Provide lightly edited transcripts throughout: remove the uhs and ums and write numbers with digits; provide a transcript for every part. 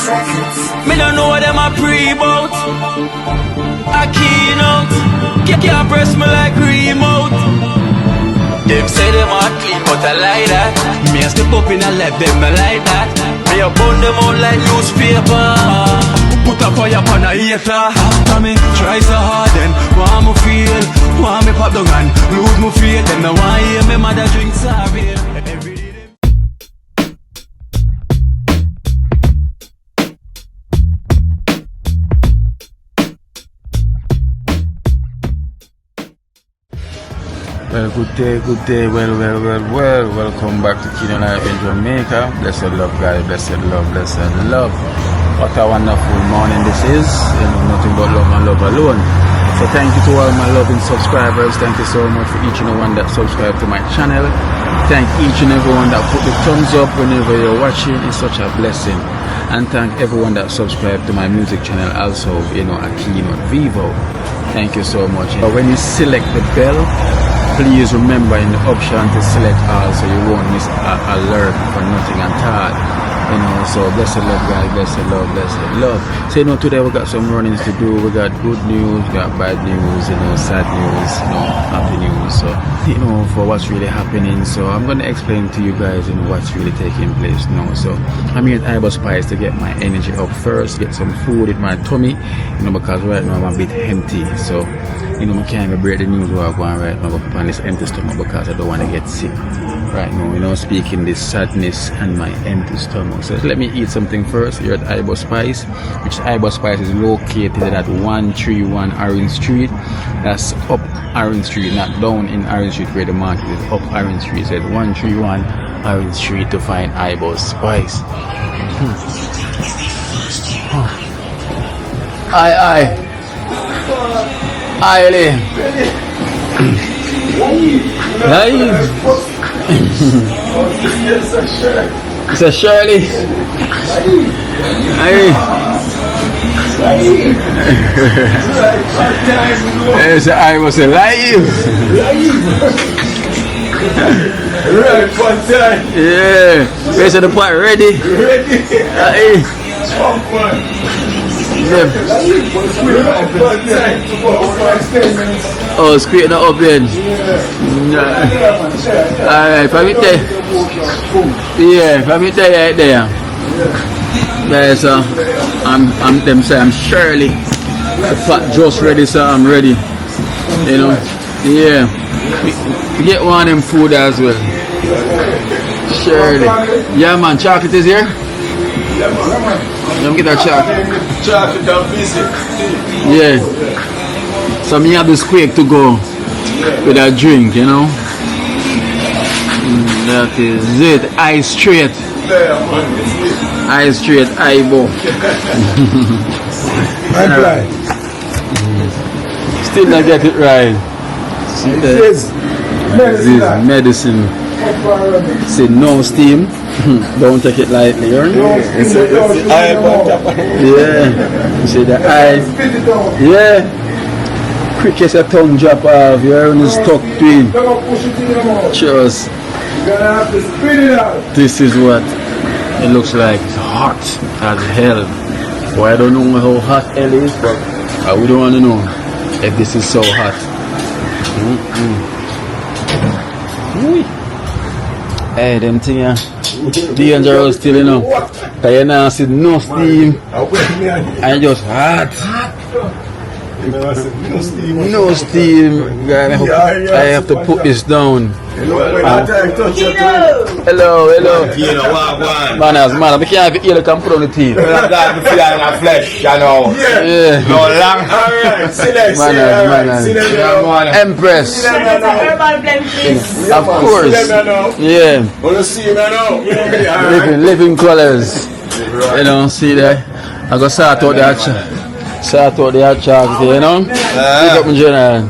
Me don't know what them a pre-bout. Akeynote, can't press me like remote. Them say them a clean, but I like that. Me a step up in a left, them I like that. Me a burn them out like newspaper. Put a fire upon a hater. After me try so hard, then want me feel, want me pop down and lose me faith. Them no want hear me mother drink sorry. Well, good day, well, welcome back to Akeynote in Jamaica. Blessed love, guys, blessed love. What a wonderful morning this is, nothing but love and love alone. So thank you to all my loving subscribers. Thank you so much for each and every one that subscribed to my channel. Thank each and everyone that put the thumbs up whenever you're watching. It's such a blessing. And thank everyone that subscribed to my music channel also, Akeynote Vevo. Thank you so much. But when you select the bell, please remember in the option to select all so you won't miss an alert for nothing at all. So blessed love, guys, blessed love. So today we got some runnings to do. We got good news, we got bad news, sad news, happy news. So for what's really happening. So I'm gonna explain to you guys what's really taking place now. So I'm here at Iba Spice to get my energy up first, get some food in my tummy, because right now I'm a bit empty. So I can't even break the news where I'm going right now on this empty stomach because I don't want to get sick right now, speaking this sadness and my empty stomach. So let me eat something first here at Iba Spice, which Iba Spice is located at 131 Orange Street. That's up Orange Street, not down in Orange Street where the market is, up Orange Street. So at 131 Orange Street to find Iba Spice. Aye. It's a Shirley. I was alive. Right, fun time. Yeah. Where's the pot ready? Oh, it's creating up then. Alright, if I'm there. Yeah, if I'm there right there. Yeah, so I'm Shirley. The pot just ready, so I'm ready. Yeah. We get one of them food as well. Shirley. Yeah man, chocolate is here? Let me get that chocolate. Chocolate and biscuit. Yeah. So me have this quick to go with a drink, That is it. Ice straight. Ice straight, Ibo. Still not get it right. This is medicine. Say no steam. Don't take it lightly, Yeah. You see the eye. Yeah. Quick as a tongue drop off. Your own is tucked in. Cheers. This is what it looks like. It's hot as hell. Well, I don't know how hot hell is, but I would want to know if this is so hot. Hey, them things dangerous still, Cause you now see no steam and just hot. No steam. I have to put this down. Hello. Manners, man, I can't have it, can put on the teeth. Yeah. No long. Alright, Manners. Empress. Herbal blend, please. Of course. Yeah. Wanna see me now? Living colors. See that? I go start out the hot chocolate, Pick up my general.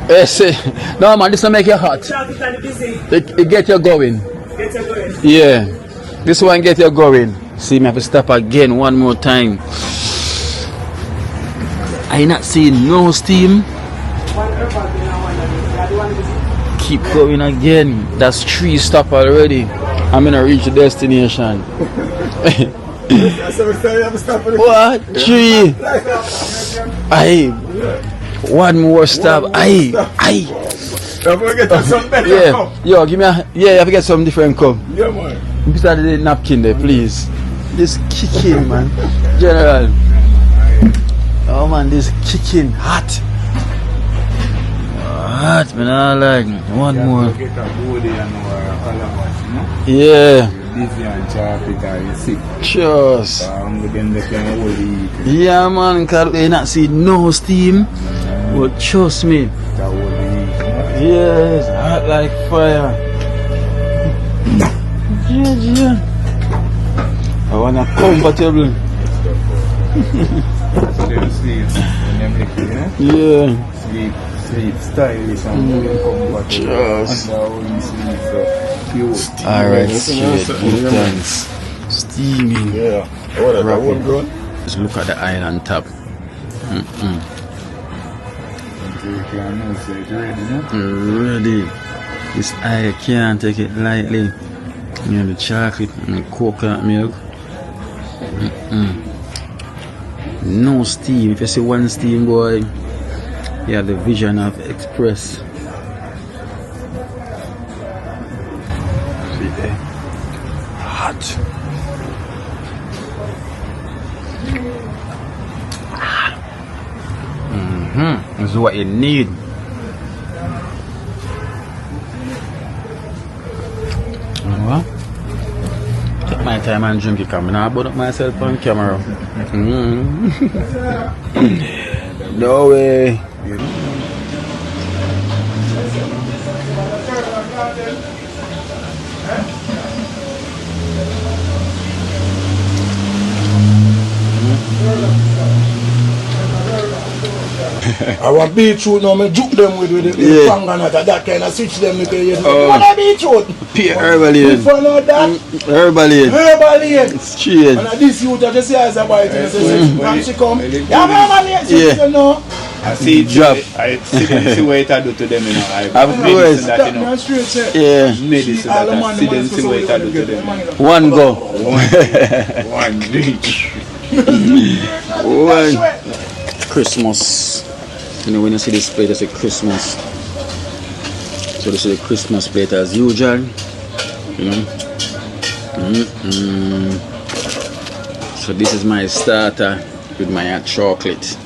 Yes, no man, this will make you hot. It get you going. Yeah. This one get you going. See me have to stop again one more time. I not seeing no steam. Keep going again. That's 3 stop already. I'm gonna reach the destination. What? 3. Aye. One more stop. Aye. Don't forget to some better Yeah. Yo, give me a. Yeah, you have to get some different cup. Yeah, man. Beside the napkin there, please. This kicking, man. General. Oh man, this kicking hot. Hot, man. I like one more. Yeah. Cheers. Yeah, man. Cause they not see no steam, but trust me. Yes, hot like fire. Yeah. I wanna comfortable. Yeah. Sleep, stylish and comfortable. Cheers. Cute. Alright, straight. Good thanks. Steaming. Yeah. What a Rapid. good. Just look at the iron on top. Ready. This I can't take it lightly. You know, the chocolate and the coconut milk. No steam. If you see one steam, boy, you have the vision of express. See there? Hot. This is what you need. What? Take my time and drink it, because I'm not put up myself on camera. No way. I want beetroot now, I juke them with the panganata, that kind of switch them with the what a beetroot? Herbal. You know that? Herbal. Straight. And this youth that just say as a bite, and say, she come, yeah, Herbal, you know. I see Drop. I see what it do to them, you know. I've Of course. that, you know. Yeah. Medicine that I see them see what it do to them. One go. One reach. One. Christmas. You know, when you see this plate, it's a Christmas. So this is a Christmas plate as usual. You know. So this is my starter with my hot chocolate.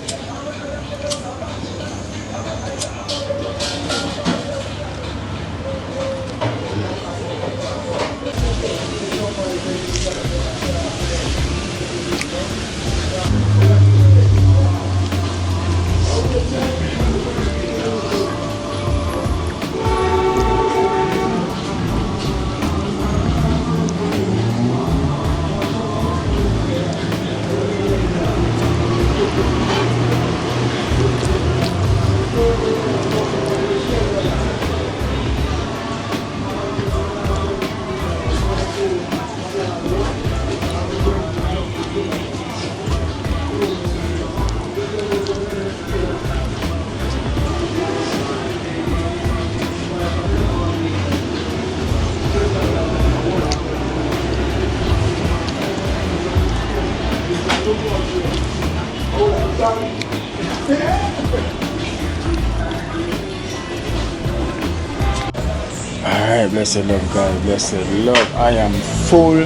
Alright, blessed love God, blessed love. I am full. You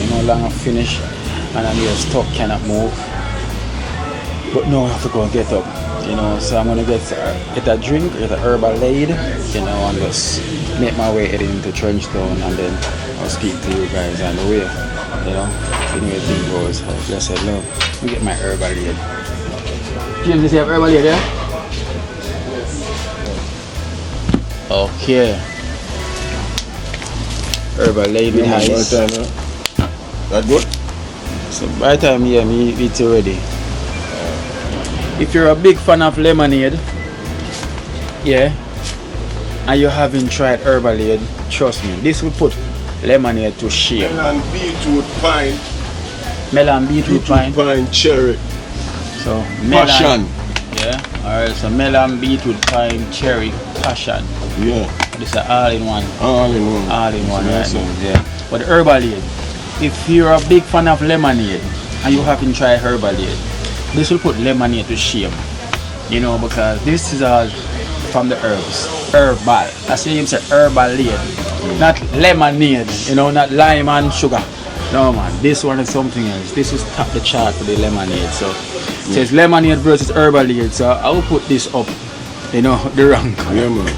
know, long I finish and I'm here stuck, cannot move. But no, I have to go and get up. You know, so I'm gonna get a drink, get a herbal aid, you know, and just make my way heading into Trenchtown, and then I'll speak to you guys on the way. You know, anyway, thing goes. Blessed love. Let me get my herbal aid. James, does he have herbal aid, yeah? Okay. Herbal aid with ice. That good? So by the time here, me it's ready. If you're a big fan of lemonade, yeah, and you haven't tried herbal aid, trust me, this will put lemonade to shame. Melon, beetroot, pine. Melon, beetroot, pine. Pine, cherry. So melon. Passion. Yeah. Alright, so melon, beetroot, pine, cherry, passion. Yeah. this is all-in-one. All-in-one. All-in-one, Yes, right? sir. Yeah. But the Herbalade, if you're a big fan of lemonade and you haven't tried Herbalade, this will put lemonade to shame. You know, because this is all from the herbs. Herbal. That's why you say Herbalade. Not lemonade, you know, not lime and sugar. No man, this one is something else. This is top the chart for the lemonade. So it says lemonade versus Herbalade. So I will put this up, you know, the rank. Yeah, man.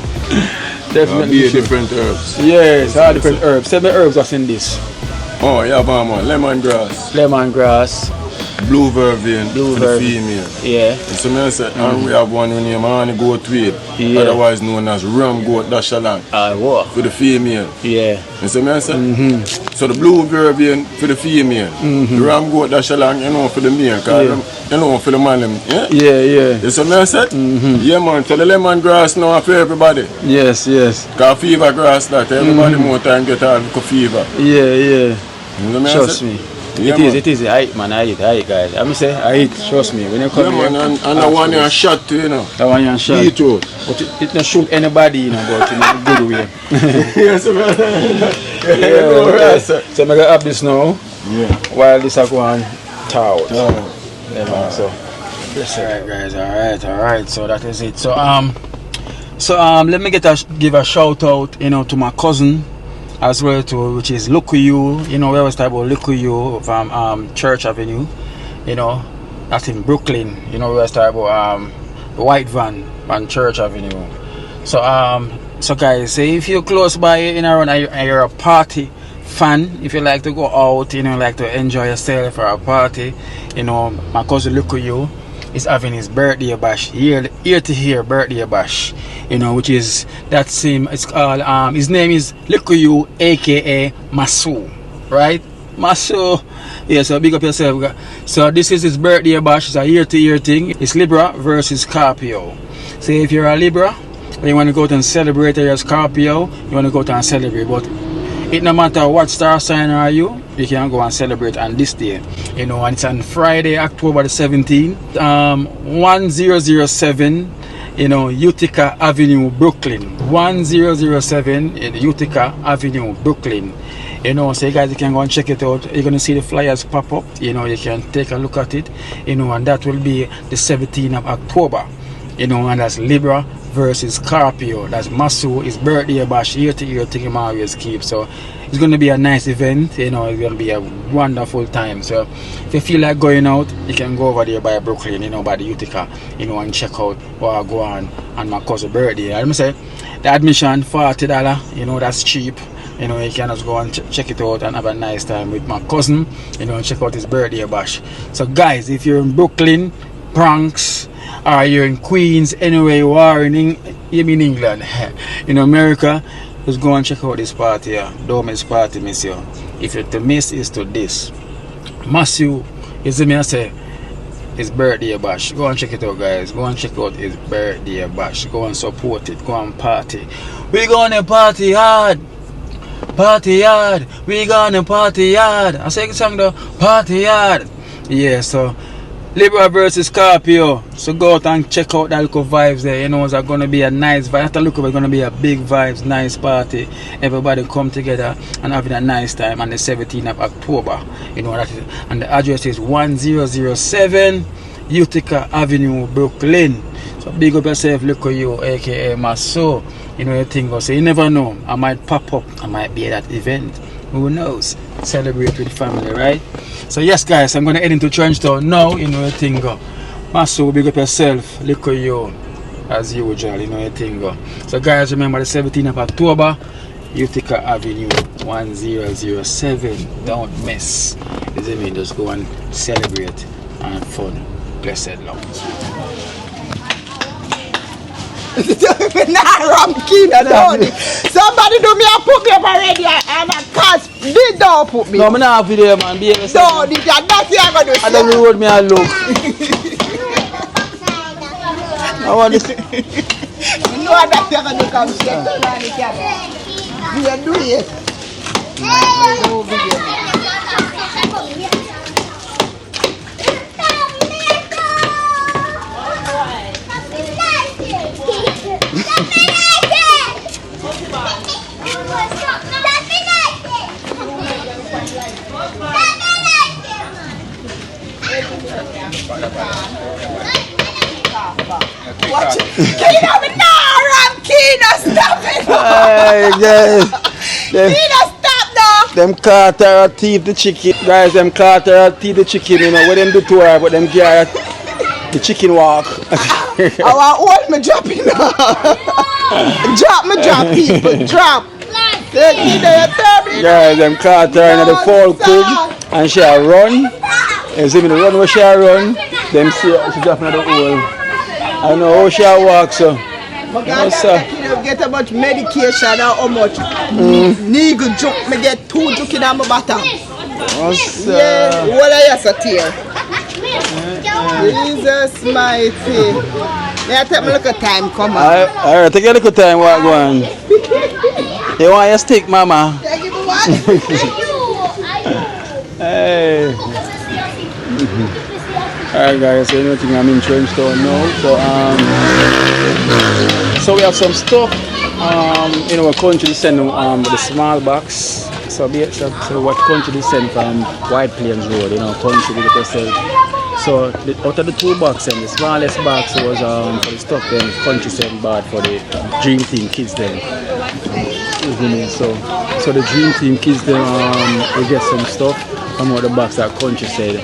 Definitely. Be different herbs. Yes, all different herbs. 7 herbs what's in this. Oh, yeah, man. Lemongrass. Lemongrass. Blue vervain. Blue for the vervain. female. Yeah. So me say, and we have one named Honey Goat Weed, Yeah. otherwise known as Ram Goat Dashalang, What? for the female. Yeah. You see me say? So the blue vervain for the female, the Ram Goat Dashalang, you know, for the male, cause you know, for the man, them, yeah? Yeah. You see me say? Yeah, man, so the lemongrass now for everybody. Yes. Cause fever grass that, everybody more time get out of fever. Yeah. You know me Trust say? me. Yeah, It is. I eat, man. I eat, guys. I'm say I eat. Trust me. When you come Yeah, here, man, and I want you shot too, you know. that one you shot. Beetroot. But it don't shoot anybody, you know, but in a good way. Yes, man. Yeah. So I'm gonna have this now. Yeah. While this are going out. Oh. Yeah, man. So yes, alright, guys. All right. So that is it. So let me give a shout out, you know, to my cousin as well too, which is Lukuyu. You know, we always talk about Lukuyu from Church Avenue. You know, that's in Brooklyn. You know, we always talk about the white van on Church Avenue. So guys, say if you're close by in around and you're a party fan, if you like to go out, you know, like to enjoy yourself for a party, you know, my cousin Lukuyu is having his birthday bash, year to year birthday bash, you know, which is that same. It's called his name is Lukuyu, aka Masu, right? Masu. Yeah, so big up yourself. So this is his birthday bash. It's a year to year thing. It's Libra versus Scorpio. So if you're a Libra and you want to go out and celebrate, or you're a Scorpio, you want to go out and celebrate, but it no matter what star sign are you can go and celebrate on this day, you know, and it's on Friday, October the 17th, 1007, you know, Utica Avenue, Brooklyn. 1007 in Utica Avenue, Brooklyn. You know, so you guys can go and check it out. You're gonna see the flyers pop up, you know, you can take a look at it, you know, and that will be the 17th of October, you know, and that's Libra versus Scorpio. That's Masu, his birthday bash, year to year thing him always keep. So it's gonna be a nice event, you know, it's gonna be a wonderful time. So if you feel like going out, you can go over there by Brooklyn, you know, by the Utica, you know, and check out what go on my cousin's birthday. Let me say the admission $40, you know, that's cheap. You know, you can just go and check it out and have a nice time with my cousin, you know, and check out his birthday bash. So guys, if you're in Brooklyn, Bronx, or you're in Queens, anywhere you are in England, in America, just go and check out this party here. Don't miss party, miss you. If you're to miss, is to this. Matthew, you see me, I say, his birthday bash. Go and check it out, guys. Go and check out his birthday bash. Go and support it. Go and party. We gonna party hard. Party hard. We gonna party hard. I say the song though. Party hard. Yeah, so Libra versus Scorpio. So go out and check out that little vibes there. You know, it's gonna be a nice vibe. After look, it's gonna be a big vibes, nice party. Everybody come together and having a nice time on the 17th of October. You know that is, and the address is 1007 Utica Avenue, Brooklyn. So big up yourself, look at you, aka Maso. You know your thing. So you never know. I might pop up. I might be at that event. Who knows? Celebrate with family, right? So yes, guys, I'm gonna head into Trenchtown now. You know your thing. Maso, big up yourself. Look at you, as usual. You know your thing. So guys, remember the 17th of October, Utica Avenue, 1007. Don't miss. Does it mean just go and celebrate and have fun? Blessed love. Somebody do me a put me up already and a cast did don't put me. No, I'm not video, man. Be No, did that that's the I'm gonna I don't know what me I look. I want this. You know that you're gonna come straight to the camera. You do it. Watch it. Kino, no, Ram, Kino, stop it. Hey guys, Kino, stop now. them Carter thief the chicken. Guys, them Carter thief the chicken, you know. What them do to her, but them give her the chicken walk. I want me dropping now. Drop, people, drop. Take me there, Guys, them Carter in the fall crib and she a run. And see me the run where she a run, them see her, she drop another hole. I don't know how she a walk so. Yes, get a much medication or how much niggle joke me get 2 joke in my bottom. Yeah, what are you saying? Jesus mighty. Yeah, take me look at time, come on. Alright, take a look at time what going. You want your stick, mama? Thank you for what? Hey. Alright guys, so you know I'm in Trenchtown now. So we have some stuff. You know, what country they send with the small box. So what country they send from White Plains Road, you know, country they sell. So out of the 2 boxes, the smallest box was for the stuff then country sent bought for the Dream Team kids then. So the Dream Team kids then we get some stuff from out the box that country said.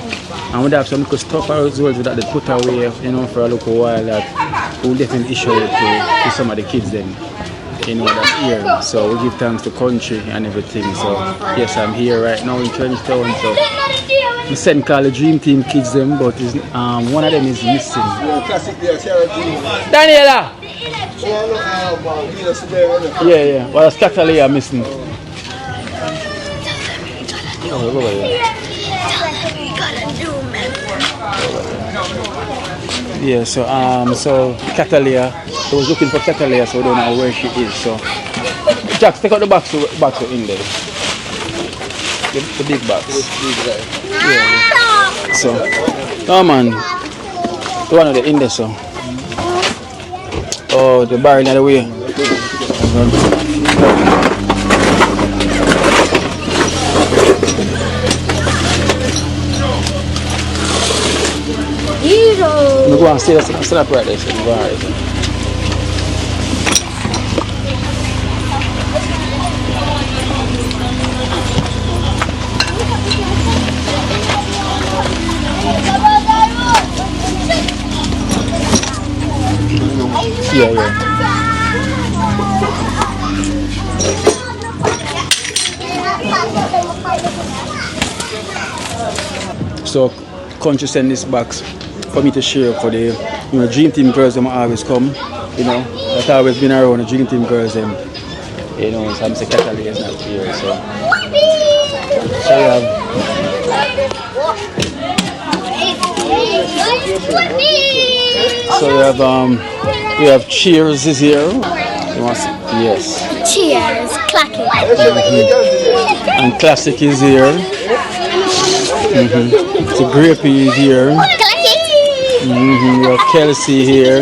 And we have some little stuff as well that they put away, you know, for a little while that we'll definitely show it to some of the kids then, you know, that's here. So we give thanks to country and everything. So yes, I'm here right now in Trenchtown. So we send call the Dream Team kids them, but one of them is missing. Daniela! Yeah. Well, Catalina missing. Yeah, so Catalina, I was looking for Catalina, so we don't know where she is. So Jax, take out the box in there. The big box. Yeah. So, oh man, the one of the in there, so. Oh, the bar in the way. I'm going to stay up right there. So go right there. Yeah. So, country send this box for me to share for the Dream Team girls them always come, you know. That's always been around the Dream Team girls them, you know. So I'm saying Catalina is not here, so we have Cheers is here. You want to see? Yes. Cheers, classic. And Classic is here. So Grapey is here. We have Kelsey here.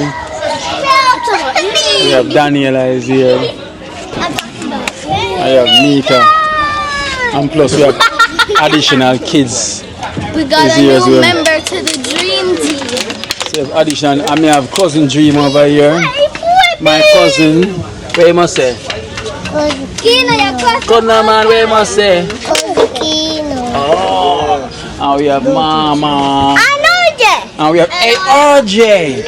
We have Daniela is here. I have Mika. And plus we have additional kids. We got a new member to the Dream Team. So we have additional. I may have cousin Dream over here. My cousin. Where you must say? Kino, your cousin. Cousin man, where you must say? Kino. Oh. And we have Mama. And we have RJ.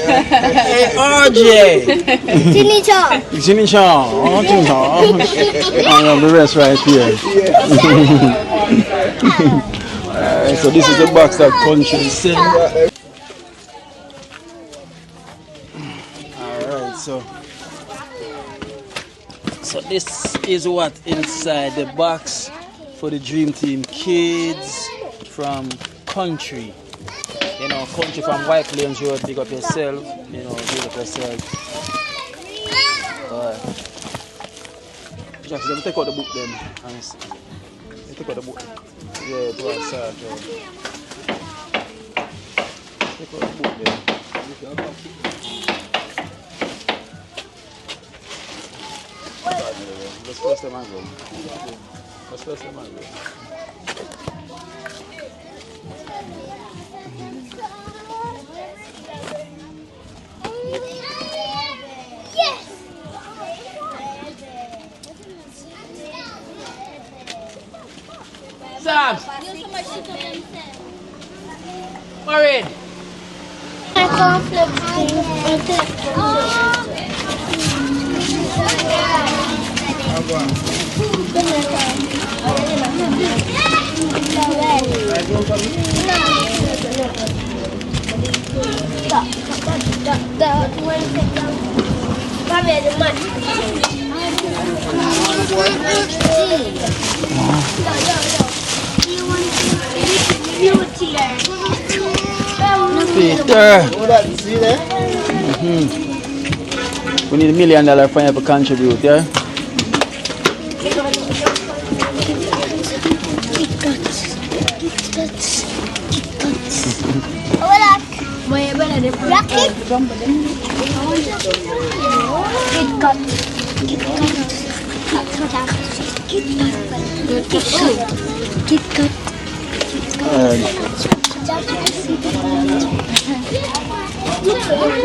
RJ. Ginny Shaw. Oh, Ginny Shaw. And we have the rest right here. So this is the box that country sent. Alright, so this is what inside the box for the Dream Team kids from country. You know, country from White Plains Road, big up yourself, you know, big up yourself. Jackson, let me take out the book then. And see. Take out the book. Yeah, to our side. Take out the book then. Let's press the mango. Let's press the mango. Sabs. Worried. I can't flip Peter. See there? We need $1 million for you to contribute, yeah?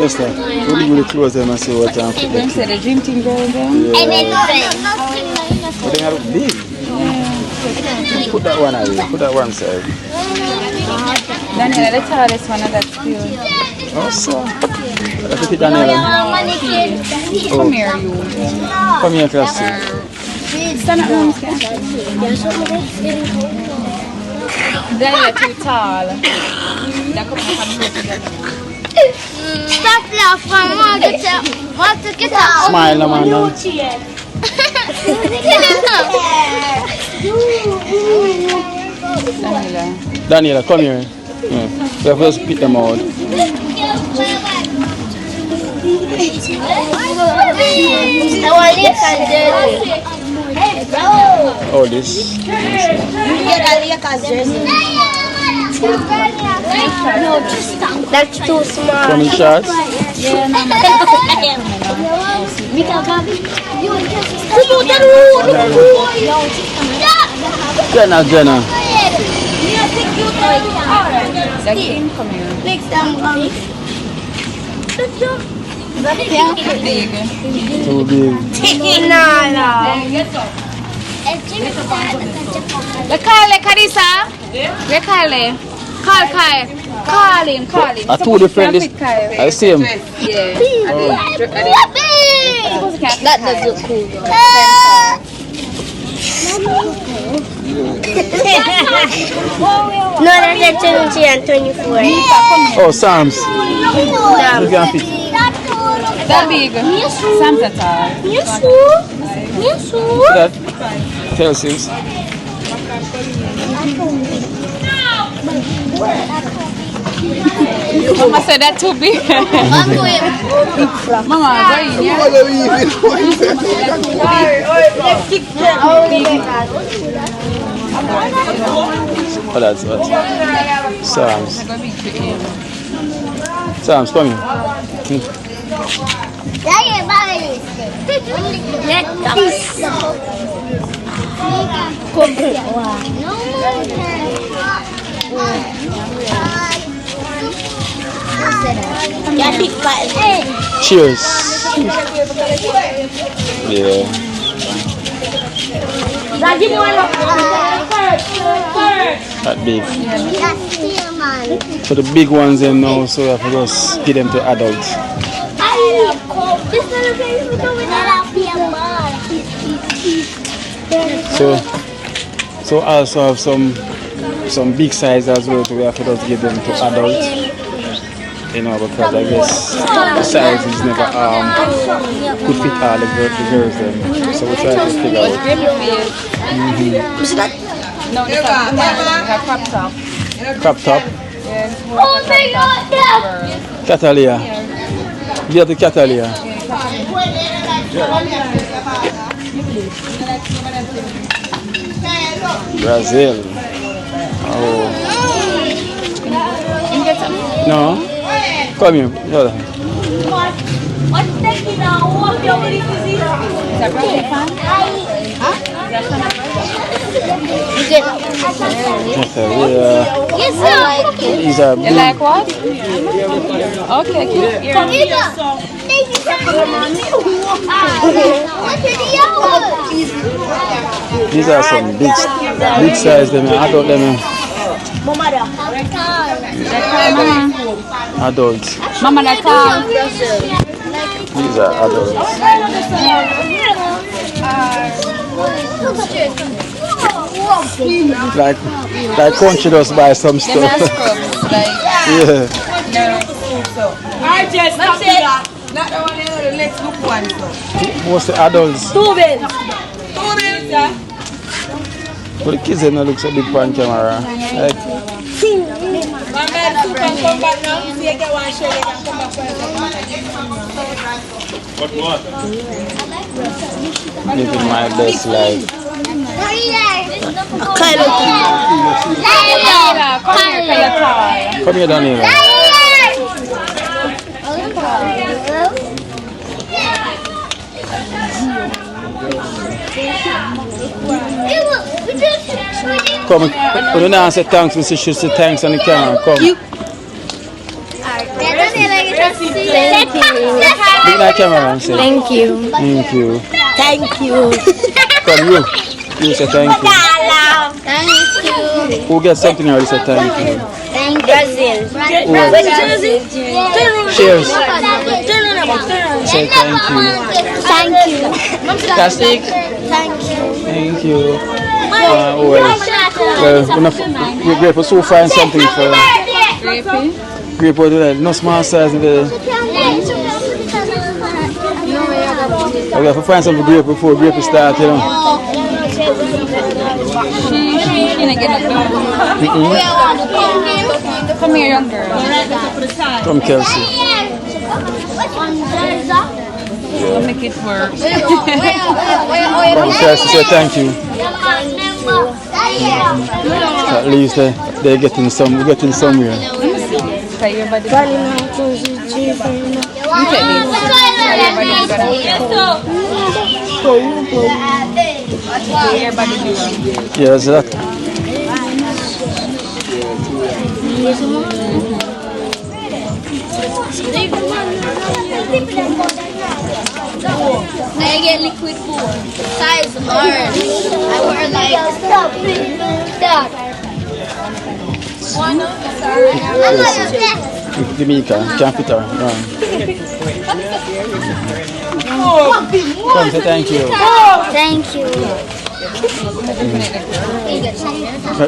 Yes, sir. We'll really close them and see what time. Them say the dream team going down. Yeah. But they are big. Put that one away. Put that one side. Daniela, let's have this one of that still. Awesome. Let's put it Daniela. Come here, you. Come here, classy. Stand up, Mom. Daniela too tall. Stop laughing, Mom. Get up. Smile, man. Daniela, come here. Yeah. We have to spit them out. Oh, this. That's too small. Coming shots. Jenna. Next time, Too big. no. Lekale, Karisa. Lekale. Call him. Are two different. I see him. Yeah. That does look cool. No, that's at 20 and 24. Oh, Sam's. You can fit. That big. Sam's at all. That. Tell Sims. Mama said that too big. Mama, go in, yeah? Oh, that's what. Sam's, come here. Cheers. Yeah. That big. So the big ones then now, so we have to just give them to adults. So also have some big size as well, so we have to just give them to adults. You know, because I guess the size is never could fit all the girls then. So we try to figure out. No, the crop top. Crop top. Oh my God! Catalia. You have the Catalia. Brazil. Oh. No. Come here. Hold on. What's taking now? What you want to see? Is that broken pan? Yes, sir. These are You like what? Okay, keep here. What is the yellow? These are some big size them. Adult them. Adults. Mama, that's all. These are adults. Like country does buy some stuff. Them are scrubs, like. Yeah. Not the one the next look one. Most the adults. Two bills, yeah. But the kids don't look so big on camera. Like, One man two can come back now. See you get one share, you can come back living my best life. Come here, Daniel. Come, we don't answer thanks, we should say thanks on the camera. Come. Look at the camera and say Thank you. thank you. Thank you. Come, you say thank you. Thank you. Who gets something else, say thank you. Thank Brazil. Cheers. Say thank you. Thank you. Plastic. Thank you. Thank you. We're grateful so far something for grateful to no small size in the okay, for find something great before grape start, you know. She didn't get it done. Come here, young girl. Come, Kelsey. We'll make it work. Come, Kelsey, say thank you. At least they're getting some. We're getting somewhere. Okay, everybody. You take these. Everybody do them. Yeah, that's that. I get liquid food. Size large. I wear like Jamaica, can't fit her. Come, say thank you. Thank you.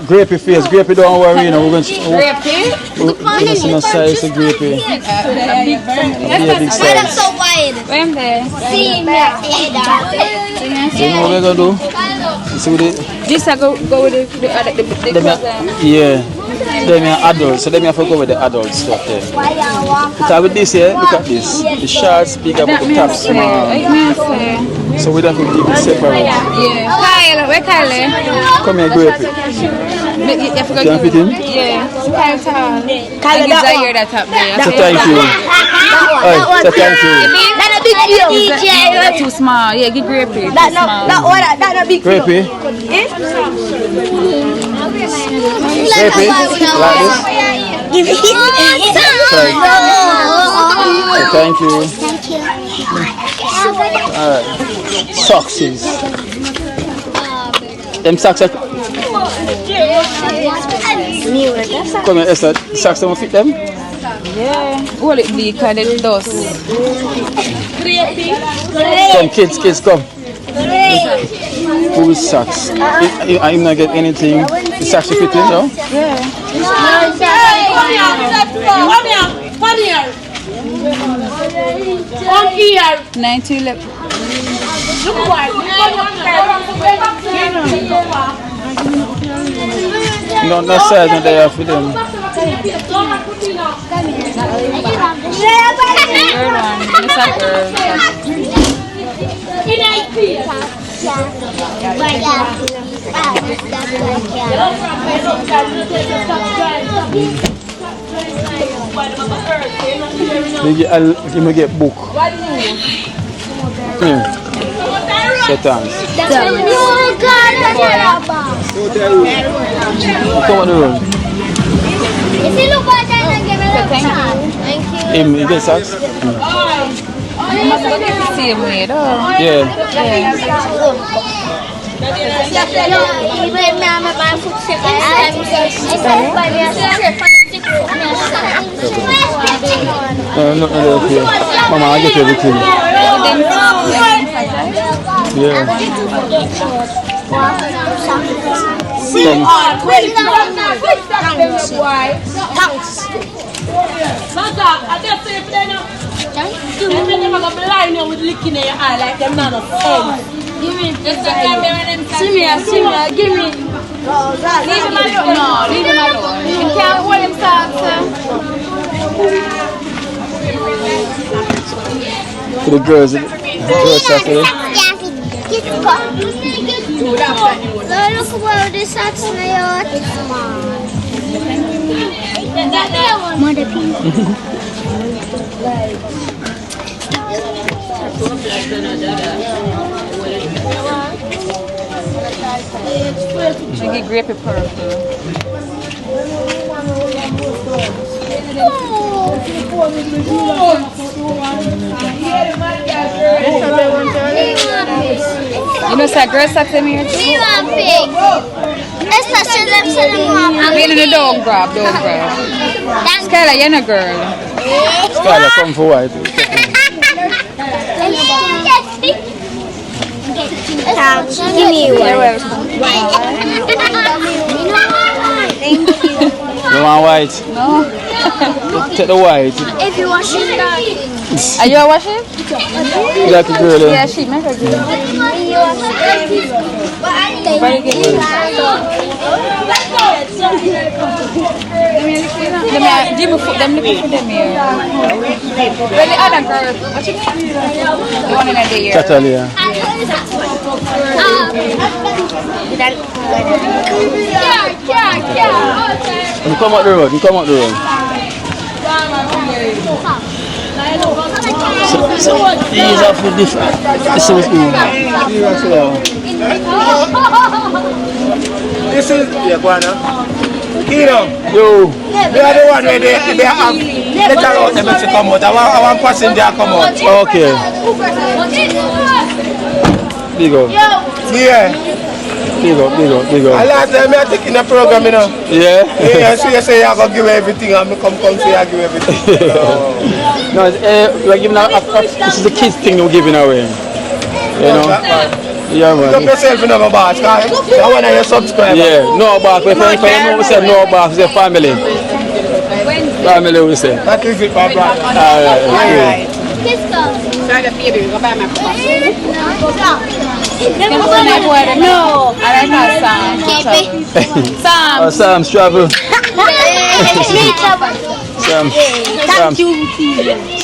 Grapey face, grapey, don't worry, you know, we're going to see no size of grapey. Why them so wide? Where am I? See me. So you know what we're going to do? See what it... This I go with the Yeah, they are adults, so they have to go with the adult stuff there. Because with this here, look at this. The shorts big up, the top small. So we don't have to keep it separate. Yeah. Kyle, where Kyle? Come here, Grapey. You forgot Can I fit in? Yeah. Kyle tall. Kyle, that top there. So thank you. Hey, so thank you. That's a big deal. That's too small. Yeah, get Grapey. That's a big deal. Grapey? Grapey? Like this? Give it. So thank you. Alright. Socks. Them socks are... Come here, Esther. Socks don't fit them? Yeah. Hold it big because it does. Come, kids, come. Who is socks? I'm not get anything. The socks fit in, no? Yeah. Come here. 9 to 11. No, no size not there for them. Girl one. It's a girl. You get book. Set hands. Come on the road. Thank you. You get socks? must look at the same way, though. Yeah. No, okay. Mama, I get everything. Yeah. Thanks. With licking in your eye like them man of give me. Give me. Leave him alone. No, leave him alone. He can't hold himself, sir. For the girls Saturday. Look about this Saturday. Mother people. Make it grapey purple. You know, say girls start to me here too. We want pig. Let's not show them I'm in the dog grab. Skylar, you're not a girl. Skylar, come for white. Give me one. You're welcome. Thank you. You want white? No. Take the white. If you wash it, Are you washing? You like a girl, Yeah, she make a girl. Very good. Them looking for them here. Well, the other girl, what you mean? The one in the year. Catalia. You come out the road. So these are for different. So This is Guana. Kino. Yo. They are the one where they have let out them to come out. I want passenger come out. Okay. Big up. Yeah. Big up. I last time I taking the program, you know. Yeah. Yeah, so you say I go give everything, and me come say I give everything. No, we're giving out. This is the kids thing we're giving away. You know. Yeah, man. Put yourself in our box, right? I want to subscribe. Yeah, no box. If I know we say no box, we say family. Family, we say. That is it, my brother. Alright. No, I don't know Sam. Sam's travel.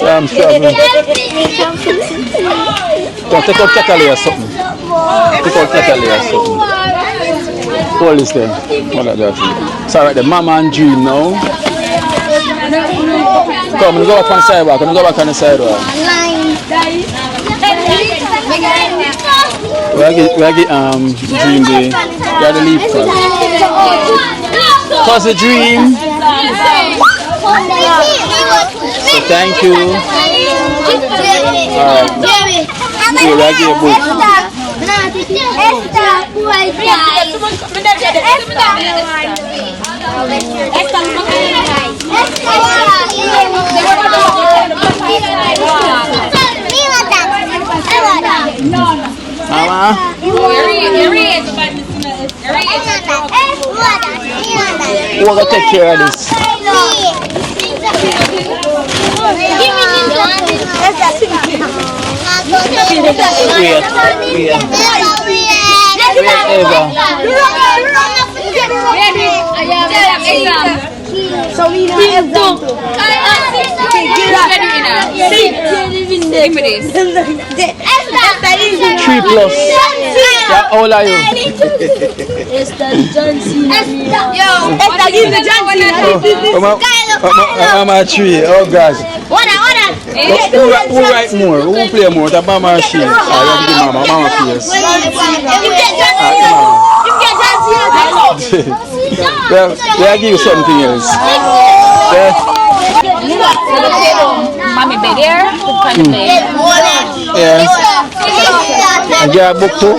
Sam's travel. Don't take out Catalia or something. Hold this then. What like that? It's alright, the mama and dream now. Come, I'm go back on the sidewalk. We are get dream day. We are the leaf club. Cause a dream. So thank you. Alright. We are get a book. Mama. We're gonna take care of this. So we know Give me this. 3 plus. Yeah, how old are you? it's the John Cena. Yo, Mama 3. Oh gosh. What? Who write more? Who play more? The mama or she? I have to give mama first. Well, I'll give you something else. Mommy bed here, put on the bed. Yeah. And you have a book too?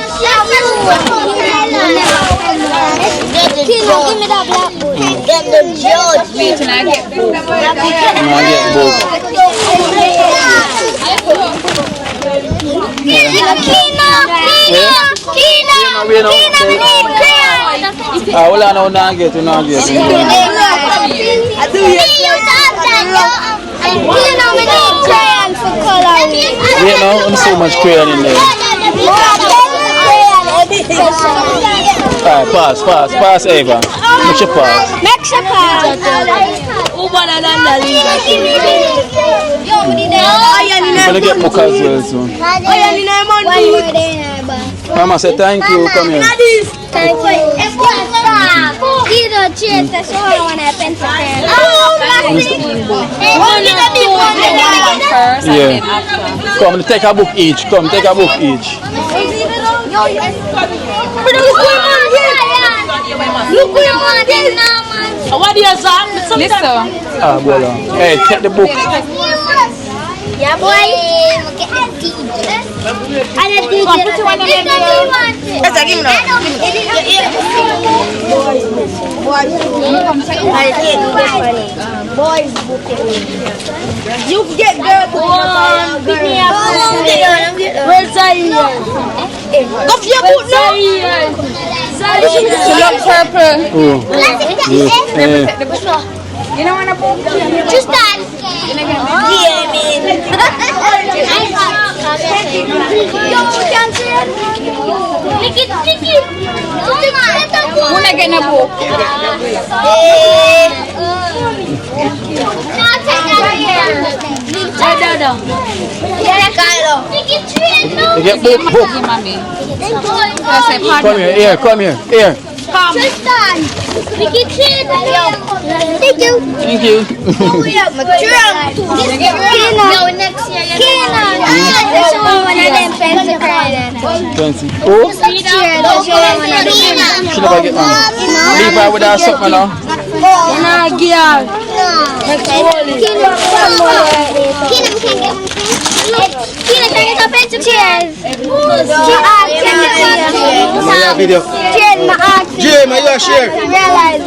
Give me that black book. Get the judge. Wait till I get book. I get book. Hold on, hold on, get. I do crayons for coloring. Wait now, there's so much crayon in there. Alright, pass, Ava. Make your pass. I'm gonna get book as well soon. Mama said thank you, come here. Thank you. Yeah. Come, take a book each. Come, take a book each. What do you say? Listen. Ah, bola. Hey, take the book. Yeah, boy. I didn't do Boys you get girl pick me up. Where's Zaire? Go for your boot now. She looks purple. You don't want to book? Just stand. Yeah, man. Wanna get a book? You get book. Mommy. Come here. Tristan, Thank you. Thank you. No, next year. One of them pencil credit. Oh? Kina. She never get one. Leave her with her something now. Kina, can you get a pencil? Cheers. Video. Cheers, my aunt. Jim, are you share? Realize,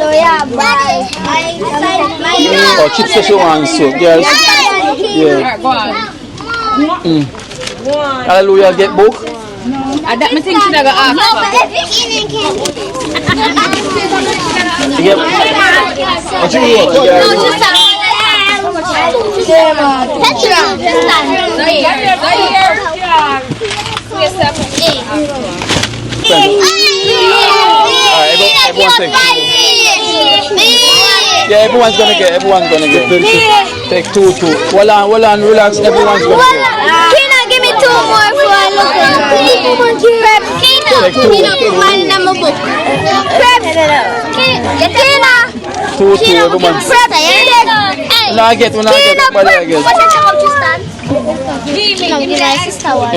bye. Oh, chips that she wants, so girls. Yeah. Go on. Hallelujah, get book. I don't think she's gonna ask. No, but if you can. You get what you want? Yeah, everyone's gonna get. Take two. Hold on, relax. Everyone's gonna get. Kina, give me 2 more for a look. Prep, Kina, put mine in my book. Prep, Kina. Two, everyone. Prep, When I get, nobody I get. What's your check-up to stand? Kino, give my sister one.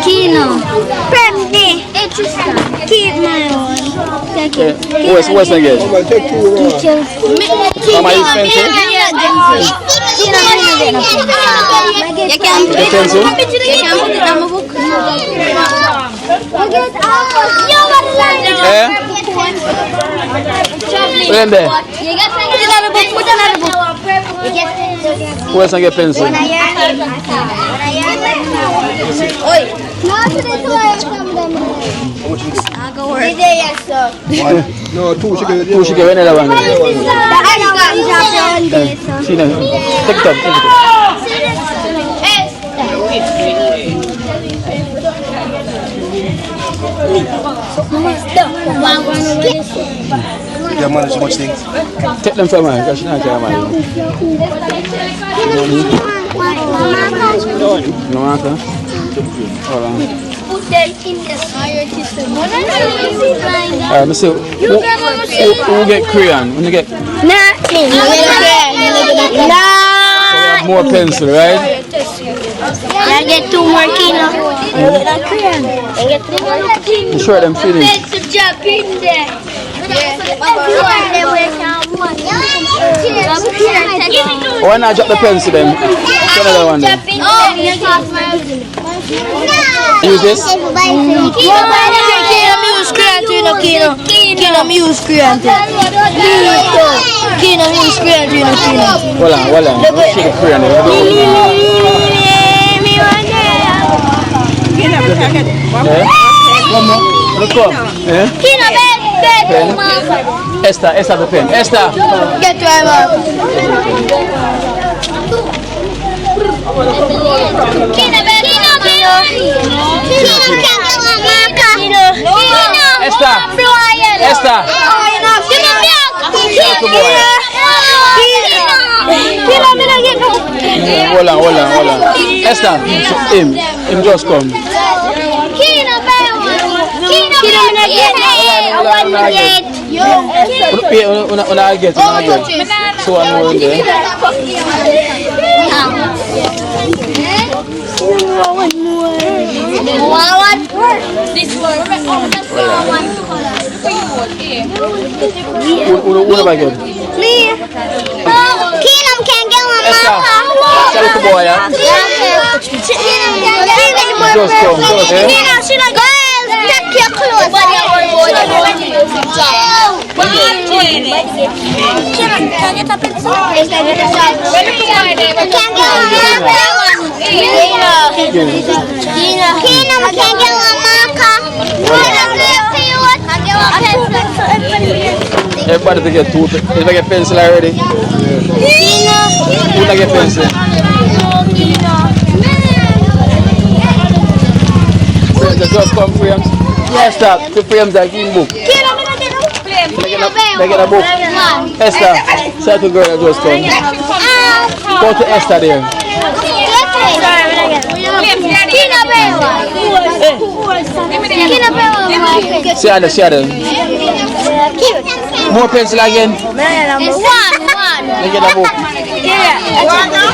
Kino. Prep, keep my one. Thank you. What's I get? Mama, you pencil? You can put it on my book. Remember? You get another book. Put another book. Who else I get pencil? Oi. I'll go work. Yes, sir. No, two she get. Two she get another one. See now. Take it up. Yeah, man, so much things. Take them from her, because she's not care about it. No matter. Hold on. Put them in the fire system. Alright, so who get crayon? When you get Nothing. more pencil, right? I get 2 more Kino. I get 3 more Kino. You sure them finished? Let's jump in there. Everyone they work on one. Why not drop the pencil then? Get another one then. Use this? Voila. Let's take a free on it. One more. Look up. Esther the pen. Esther. Get to Esther. Hold on. Esther, him just come. I'll get. So one more in there. This one. Who have I got? Me. Keenum can't get one. Esther, little boy, yeah? Just come, She like girls, take your clothes. Everybody to get two. If I get pencil already. Who get pencil? Just come frames. Yes, stop. The frames are in book. They get a book. Esther, say to girl just come. Go to Esther there. See her. More pencil again. One. They get a book.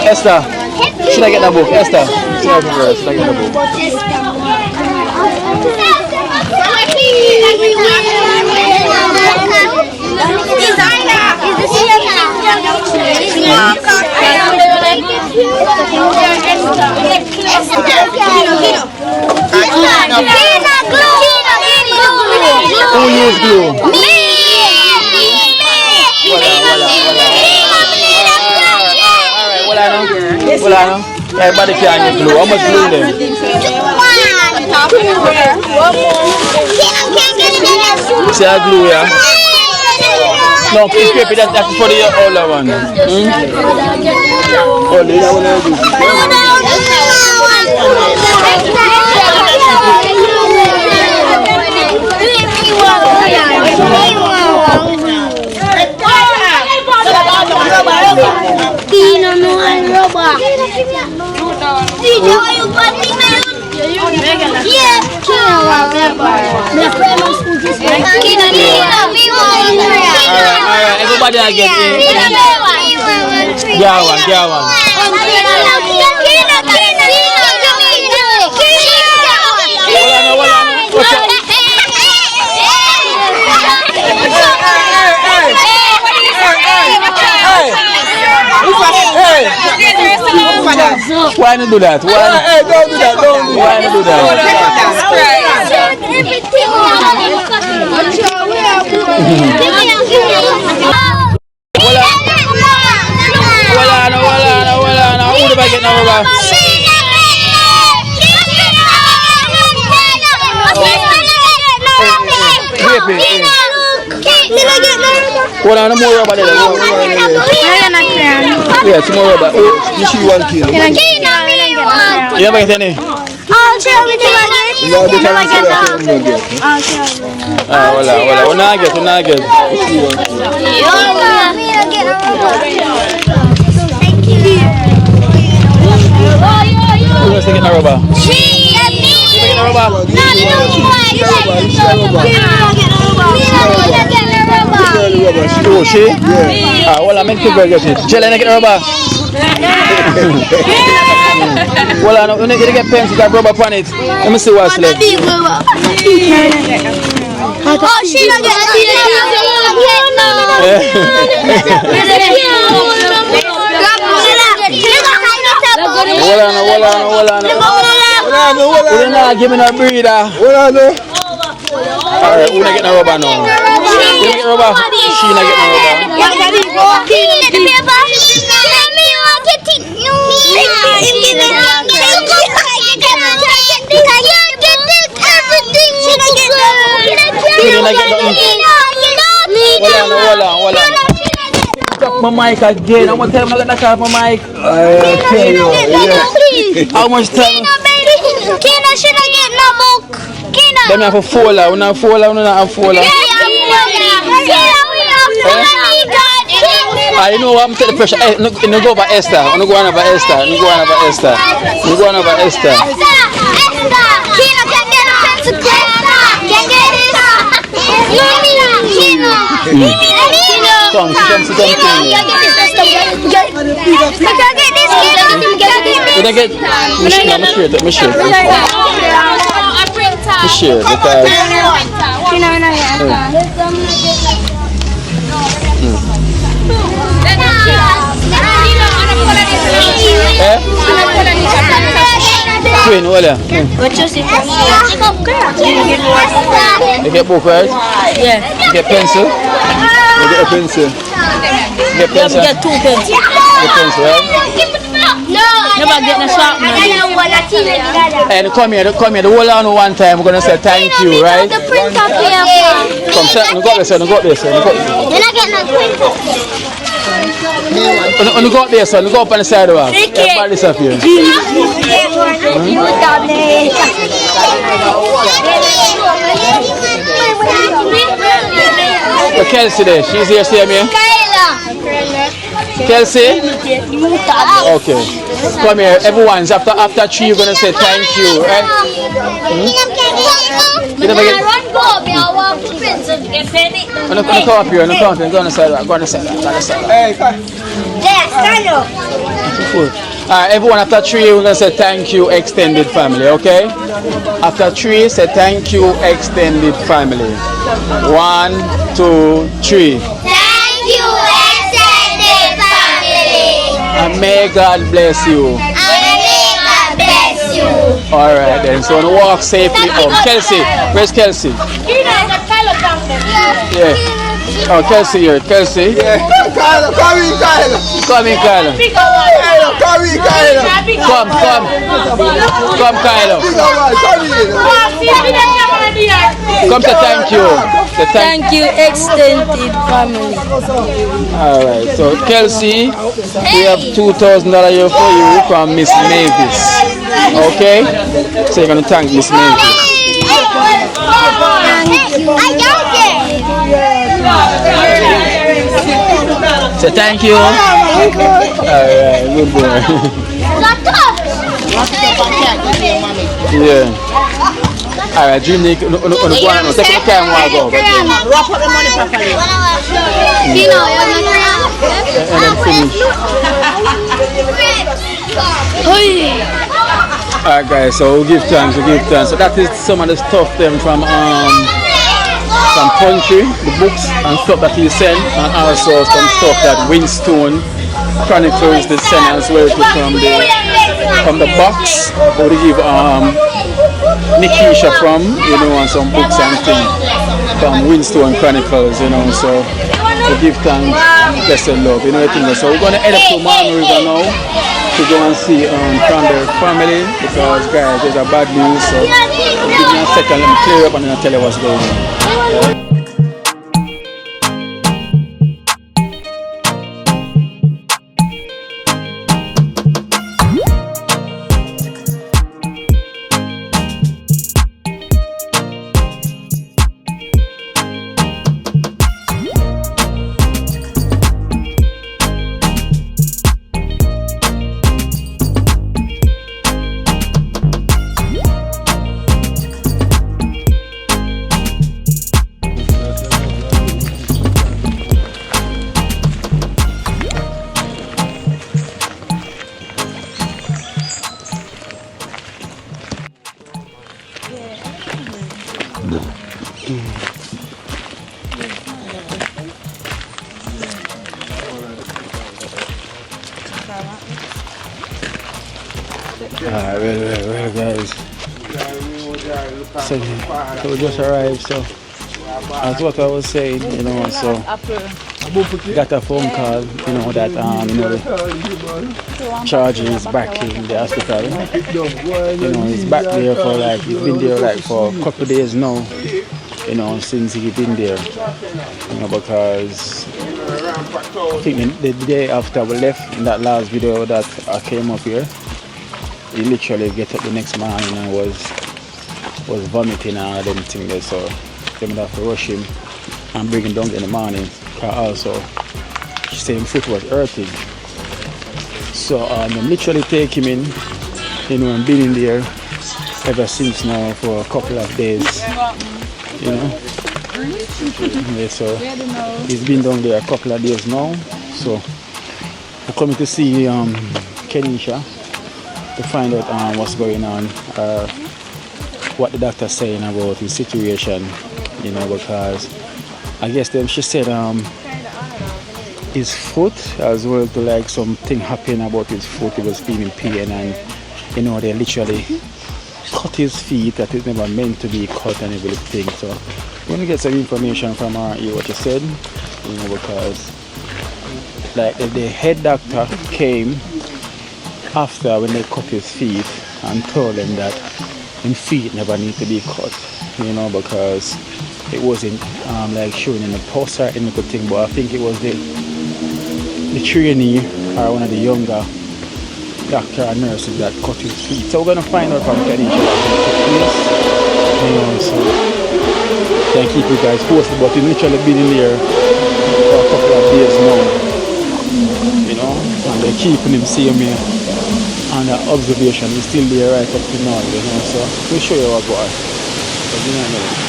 Esther, should I get a book? Esther, see her girl. Should I get a book? Who use glue? Well, I know. Everybody can use glue. How much glue there? See that glue, yeah? No, it's paper. That's for the older one. Oh, this one I do. Everybody I get get one. Why not do that? Don't do that. Why not do that? Who do I get now, Robert? Hold on, no more rubber there. Yeah, some more rubber. Oh, you see 1 kilo. You never get any? I'll show you the We're not get. Thank you. Who wants to get a rubber? Oh, she? Yeah. Well, I meant to go get it. Jelly, I get a rubber. Well, I know you need to get pens with that rubber on it. Let me see what's left. Oh, she not get Who not give me no breeder? Alright, who not get no rubber now? You get rubber? She not get no rubber. Hold on. Drop my mic again. How much time I got to off my mic? I tell you. Yeah. How much time? Kina should I get no book? Kina. Them have a folder. We not folder. We not have folder. You know what? I'm taking the pressure. Hey, no go over Esther. No go on over Esther. No go on over Esther. No go on over Esther. Kina can get a pencil. Can get this. Kina. Come. Can I get this? Me share because Queen, what are you get book, right? Yeah. You get pencil? You get a pencil? You get pencil? Get 2 pens. Get pencil, right? Never get a sharpener. And come here, the whole on one time, we're going to say thank you, right? The printer here. Come, sir, go up there, sir. You're not getting a printer. Go up there, son. Go up on the side of us. Everybody up here. Kelsey there. She's here, see me? Kelsey? Okay. Come here. Everyone's after 3 you're gonna say thank you, right? You never get. Come up here. Go on the side. Go on the side. Hey, stand up. Alright, everyone after 3 we're gonna say thank you extended family, okay? After 3 say thank you extended family. 1, 2, 3. Thank you, extended family. And may God bless you. Alright then, so we'll walk safely home. Kelsey, where's Kelsey? Yeah. Oh, Kelsey here. Kelsey. Yeah. Kyla. Come in, Kyla. Come, Kyla. Come say thank you. Thank you, extended family. Alright, so Kelsey, we have $2,000 here for you from Miss Mavis. Okay? So you're going to thank Miss Mavis. Say thank you. Alright, good boy. Yeah. Alright, Jimmy, take the camera go. Wrap up the money properly. And then finish. Alright guys, so we'll give thanks. So that is some of the stuff them from country, the books and stuff that he sent, and also some stuff that Winstone Chronicles did send as well from the box. Or they give Nikisha from, and some books and things from Winstone Chronicles, so we give thanks, blessed love, everything. So we're gonna head up to Man River now to go and see Cranberry family, because guys, there's a bad news. So give me a second, let me clear up and then I'll tell you what's going on. Well, guys. So we just arrived, so that's what I was saying, you know, so got a phone call, you know, that you know, the Charger is back in the hospital. You know, he's back there for like, he's been there like for a couple of days now, you know, since he's been there, you know, because I think the day after we left, in that last video that I came up here, he literally get up the next morning and was vomiting and all them things there, so they would have to rush him and bring him down in the morning, because also she said his foot was hurting. So them literally take him in, you know, and been in there ever since now for a couple of days, you know. Yeah, so he's been down there a couple of days now, so we're coming to see Kenisha to find out what's going on, what the doctor's saying about his situation, you know, because I guess she said his foot as well, to like something happened about his foot, he was feeling pain, and you know, they literally cut his feet that is never meant to be cut and everything. So we're gonna get some information from her, hear what she said, you know, because like the head doctor came after when they cut his feet and told him that his feet never need to be cut, you know, because it wasn't like showing in the post or any good thing, but I think it was the trainee or one of the younger doctor and nurses that cut his feet. So we're gonna find out from Kenisha what took place, you know, so can keep you guys posted, but he's literally been in there for a couple of days now, you know, and they're keeping him same here under observation. He's still there right up to now, you know, so we'll show you what boy. So you know.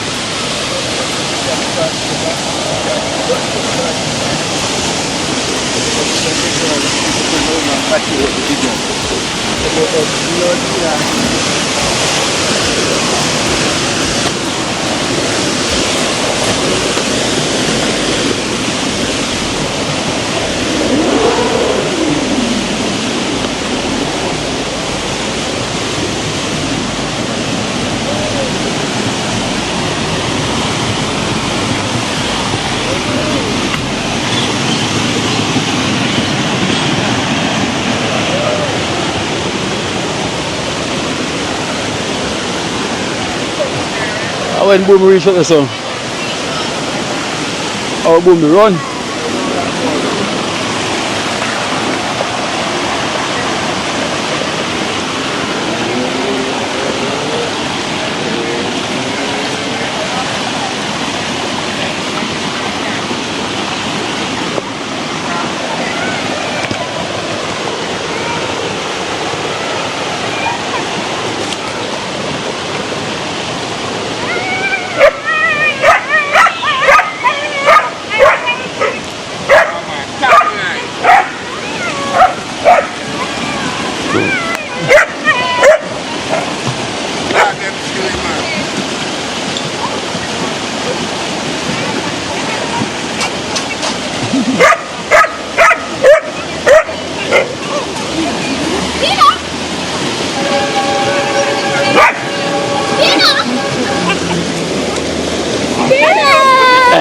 When Boom reach out the sun, our Boom to run.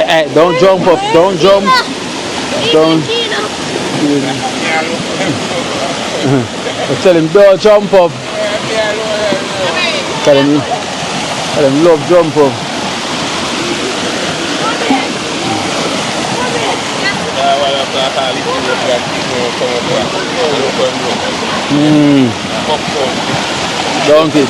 Hey, don't jump up, don't jump. Don't. Tell him don't jump up. Tell him love jump up. Don't it?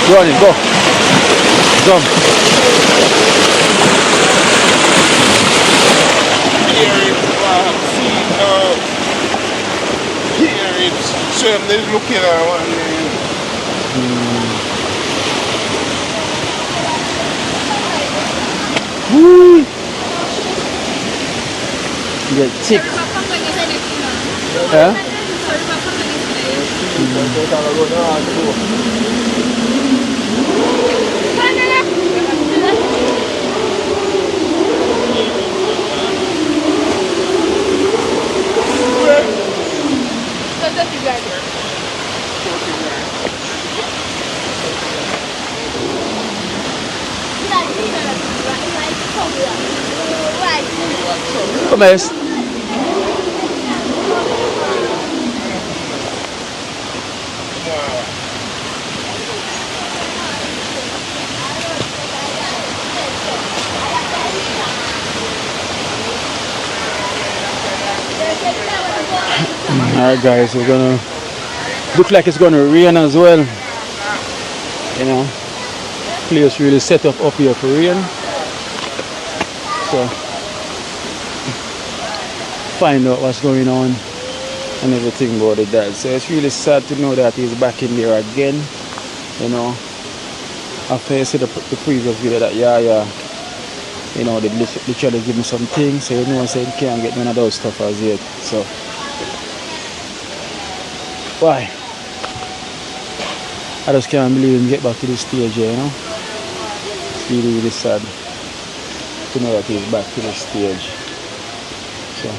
Run it, go. Jump. Here it's certainly looking at one. Woo! Get thick. Huh? Come here. Alright guys, we're gonna look like it's gonna rain as well. You know, place really set up here for rain. So find out what's going on and everything about it that. So it's really sad to know that he's back in there again. You know, after I see the previous video that you know, they literally give me some things, so you know, I said can't get none of those stuff as yet. So why? I just can't believe him get back to this stage here, you know. It's really, really sad to know that he's back to this stage. So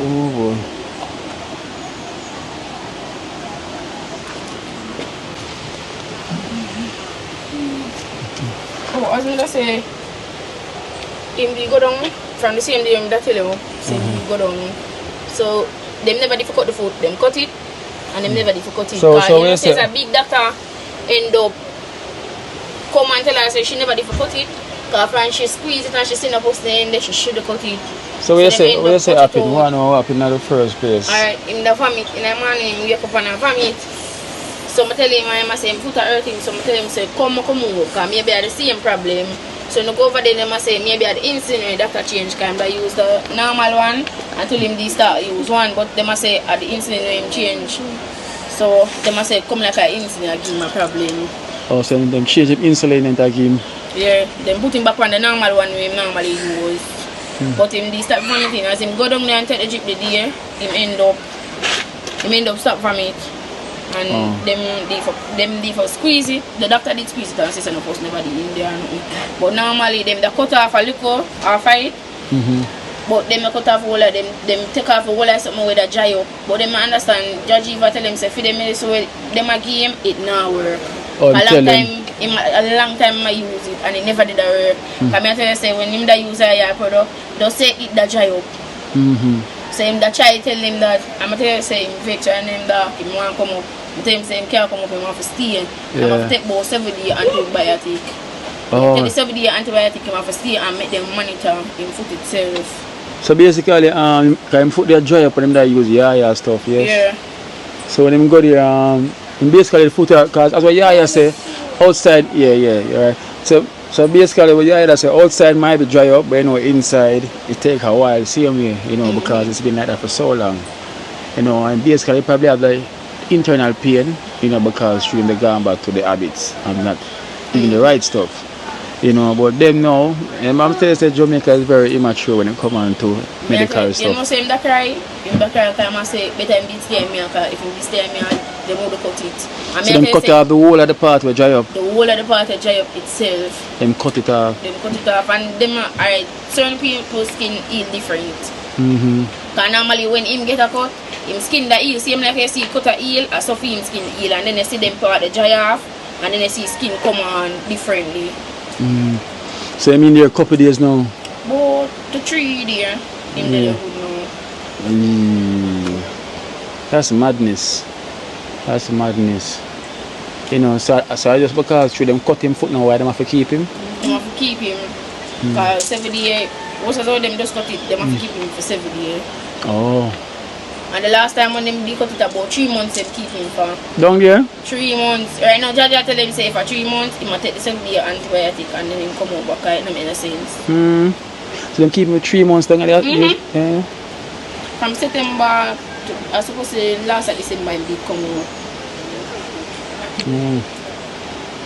oh boy. Oh, I was going to say, him we go down from the same day that tell you, say we go down. So them never did cut the foot, them cut it, and them never did cut it. So you know, say a big doctor end up come and tell her say she never did cut it. Cause when she squeeze it and she seen a post in there, she should have cut it. So we say happen? What happened in the first place? Alright, in the vomit, in the morning, we wake up and vomit. So I tell him, I say, foot are hurting. So I tell him, say, come over, because maybe I have the same problem. So I go over there, I say, maybe I have the insulin, doctor change, because I use the normal one, until him they start use one, but they say, at the insulin, him change. So they say, come like an insulin, I give him a problem. Oh, so them change him insulin and I give him? Yeah, then put him back on the normal one, we normally use. But him they start vomiting, as him go down there and take the drip the day, him end up stop from it. And them for squeeze it. The doctor did squeeze it and say no post never did in there. But normally them they cut off a little after it. But them cut off all of them take off all of something with a dry up. But them understand Judge Eva tell them say for them so them a game it now work. Oh, a long time I use it and it never did work. Come I tell you say when him da use a product, just say it da dry up. So him da try tell him that I'm tell you say him infection and him da him want come up. I tell him say him can't come up, him have to stay. Him have to take about 7 days antibiotic. Take the 7 days antibiotic, him have to stay and make them monitor him foot itself. So basically, him foot they dry up and him that use stuff, yes? Yeah. So when him go there, him basically the foot, because as what say, outside, right. So basically what say, outside might be dry up, but you know, inside it take a while, same way, you know, because it's been like that for so long. You know, and basically probably have like internal pain, you know, because she they gone back to the habits and not doing the right stuff. You know, but them now, and I'm telling you, Jamaica is very immature when it comes on to medical stuff. You know, say him that cry time I say, better him be stay in me, because if him be stay in me, they will cut it. And so them cut off the whole of the part where dry up? The whole of the part where dry up itself. Them cut it off? Them cut it off, and them are, certain people's skin heal different. Because normally when him get a cut, him skin that heal, same like you see cut a heal, and so him skin heal, and then you see them part the dry off, and then you see skin come on differently. So I mean there a couple of days now? About the 3 there, him there good now. That's madness. That's madness. You know, so I just because through them cut him foot now, why them have to keep him? Them have to keep him. Because 7 days, most of them just cut it, them have to keep him for 7 days. Oh. And the last time when them cut it about 3 months, they keep him for. Down there? 3 months. Right now, Jaja tell them say for 3 months, he might take the 7 day antibiotic and then him come over because it doesn't make no sense. So them keep him 3 months down there? Yeah. From September to, I suppose last December he come out.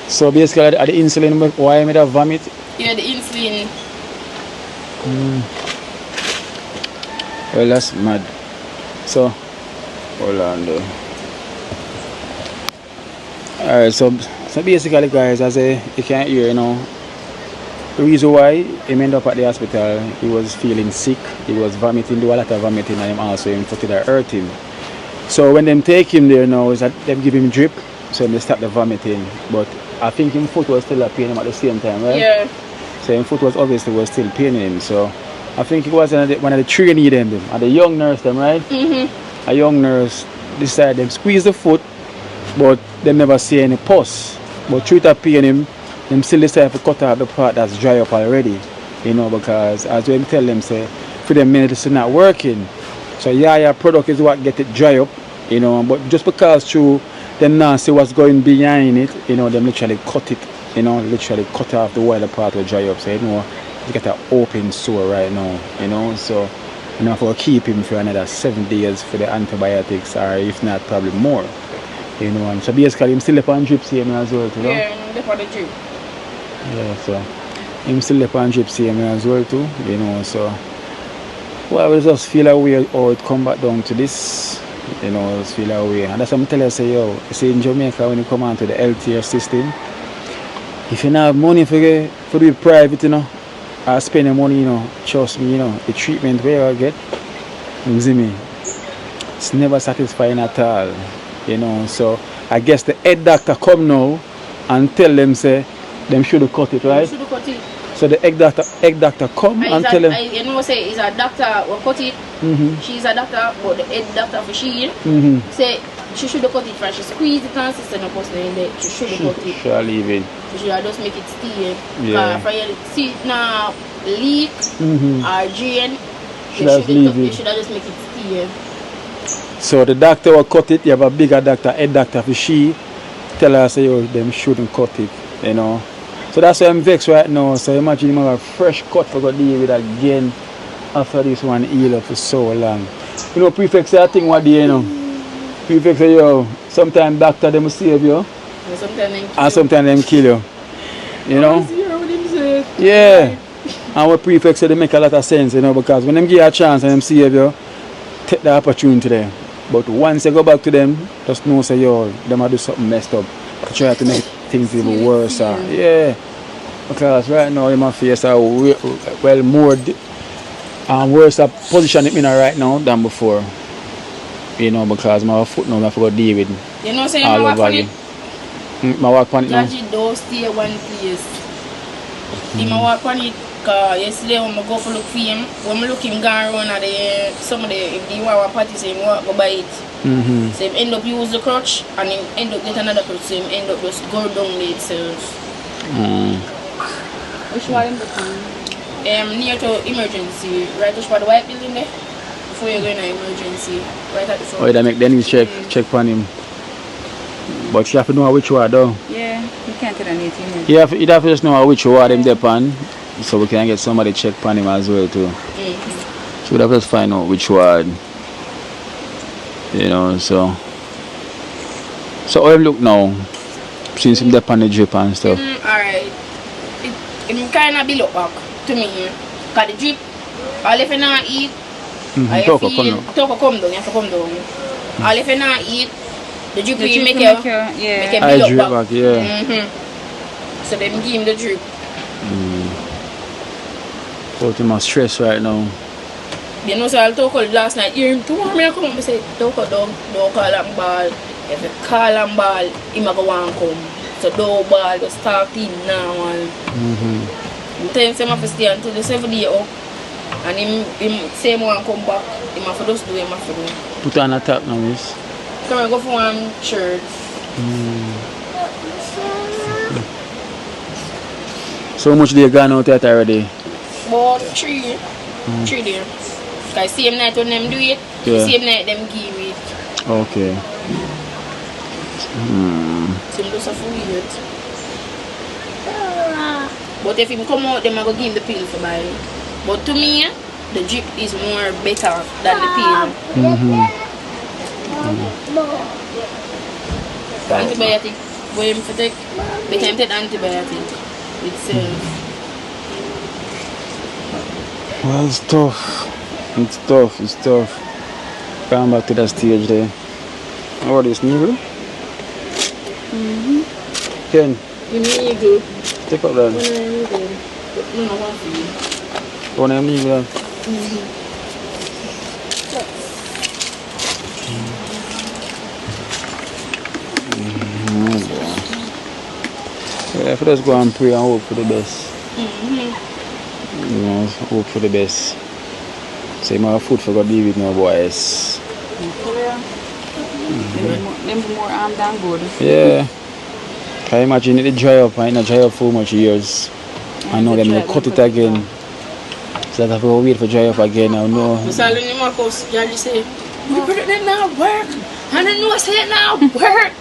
So basically at the insulin, why I made a vomit? Yeah, the insulin. Well, that's mad. So, hold on though. Alright, so basically guys, as you can hear, you know, the reason why he ended up at the hospital, he was feeling sick, he was vomiting, do a lot of vomiting, and him also him foot that hurt him. So when them take him there now, is that them give him drip, so they stop the vomiting. But I think his foot was still paining him at the same time, right? Yeah. So his foot was obviously still paining him. So I think it was one of the trainee them, and the young nurse them, right? A young nurse decided them squeeze the foot, but they never see any pus. But through that pain him, them still decide to cut out the part that's dry up already. You know, because as we tell them, say, for them medicine not working. So yeah, product is what get it dry up, you know, but just because through them now see what's going behind it, you know, them literally cut it, you know, literally cut off the wider part will dry up. So you know, you get an open sore right now, you know, so you know, for keep him for another 7 days for the antibiotics, or if not probably more. You know, and so basically him still up on drip CMA as well, you know? Yeah, I'm on the drip. Yeah, so him still up on drip CMA as well too, you know, so well, we just feel away how it come back down to this, you know, just feel away. And that's what I'm telling you, say, yo, you see in Jamaica when you come on to the healthcare system, if you don't have money for do it private, you know, or spend your money, you know, trust me, you know, the treatment where I get, you see me, it's never satisfying at all, you know. So I guess the head doctor come now and tell them, say, them should cut it, right? Should cut it. So the egg doctor come and tell them. You know, say is a doctor will cut it. She's a doctor, but the head doctor for she say she should cut it first. She squeeze it and sister no person in there. She should cut it. She'll leave it. So she just make it stay. Yeah. For you see it now leak or drain. Should have leave it. You should just make it stay. So the doctor will cut it. You have a bigger doctor, head doctor for she. Tell her say yo, them shouldn't cut it. You know. So that's why I'm vexed right now. So imagine him have a fresh cut for God deal with again after this one heal up for so long. You know, prefect say I think what day, you know. Prefect say yo, sometimes doctor them will save you. And sometimes them kill you. You know? Yeah. And what prefect say they make a lot of sense, you know, because when them give you a chance and them save you, take the opportunity there. But once you go back to them, just know say yo, them will do something messed up. Try to make things even worse. Yeah. Because right now in my face are well more worse position it in right now than before. You know, because my foot now I forgot to deal with. You know saying I walk on it? I walk on it now. Judge don't stay one place. If I walk on it, because yesterday when I go for look for him, when I look him going around at some of the, if the one party say him walk go by it. So him end up use the crutch and him end up get another crutch, so him end up just go down there itself. Which one him become? Near to emergency, right just for the white building there. Before you go in an emergency, right at the front. Oh, they make Dennis check on him. But you have to know which one though. Yeah, you can't tell anything. You have to just know which one them depend, so we can get somebody check on him as well too. So we have to find out which one. You know, so how him look now since him depend the drip and stuff. Alright. It kind of be look back to me. Because the drip, all if you not eat, Talk come down. You have to come down. All if you not eat, the drip will make you yeah. build drip back. Yeah. So them give him the drip. So him a stress right now. You know, so I'll talk about last night. You tomorrow I come up and say, don't call him ball. If you call him ball, he might go and come. So don't ball, just start in now. I'm telling him to stay until the 7th day up. And him say him want to come back. He might just do him after do. Put on a top now, miss. Come and go for one shirt. So how much they gone out at already? About 3 days. Because same night when them do it, same night them give it. Okay. So him just have to wait. But if him come out, them I go give him the pill for buy. But to me, the drip is more better than the pill. Antibiotic, when you take, they can take antibiotic itself. Well, it's tough. It's tough. Come back to that stage there. How are this nigga? Ken, You need to take up that. One of them nigga. Yeah, if let's go and pray and hope for the best. You know, hope for the best. Say my food for God be with no boys. Them more arm than good. Yeah. Can you imagine it dry up and it dry up for much years. I know them will cut it again. So that I have to wait for dry up again. I know. Misal ni Marcos, Daddy say, "We product them now work." And I know I say it now work.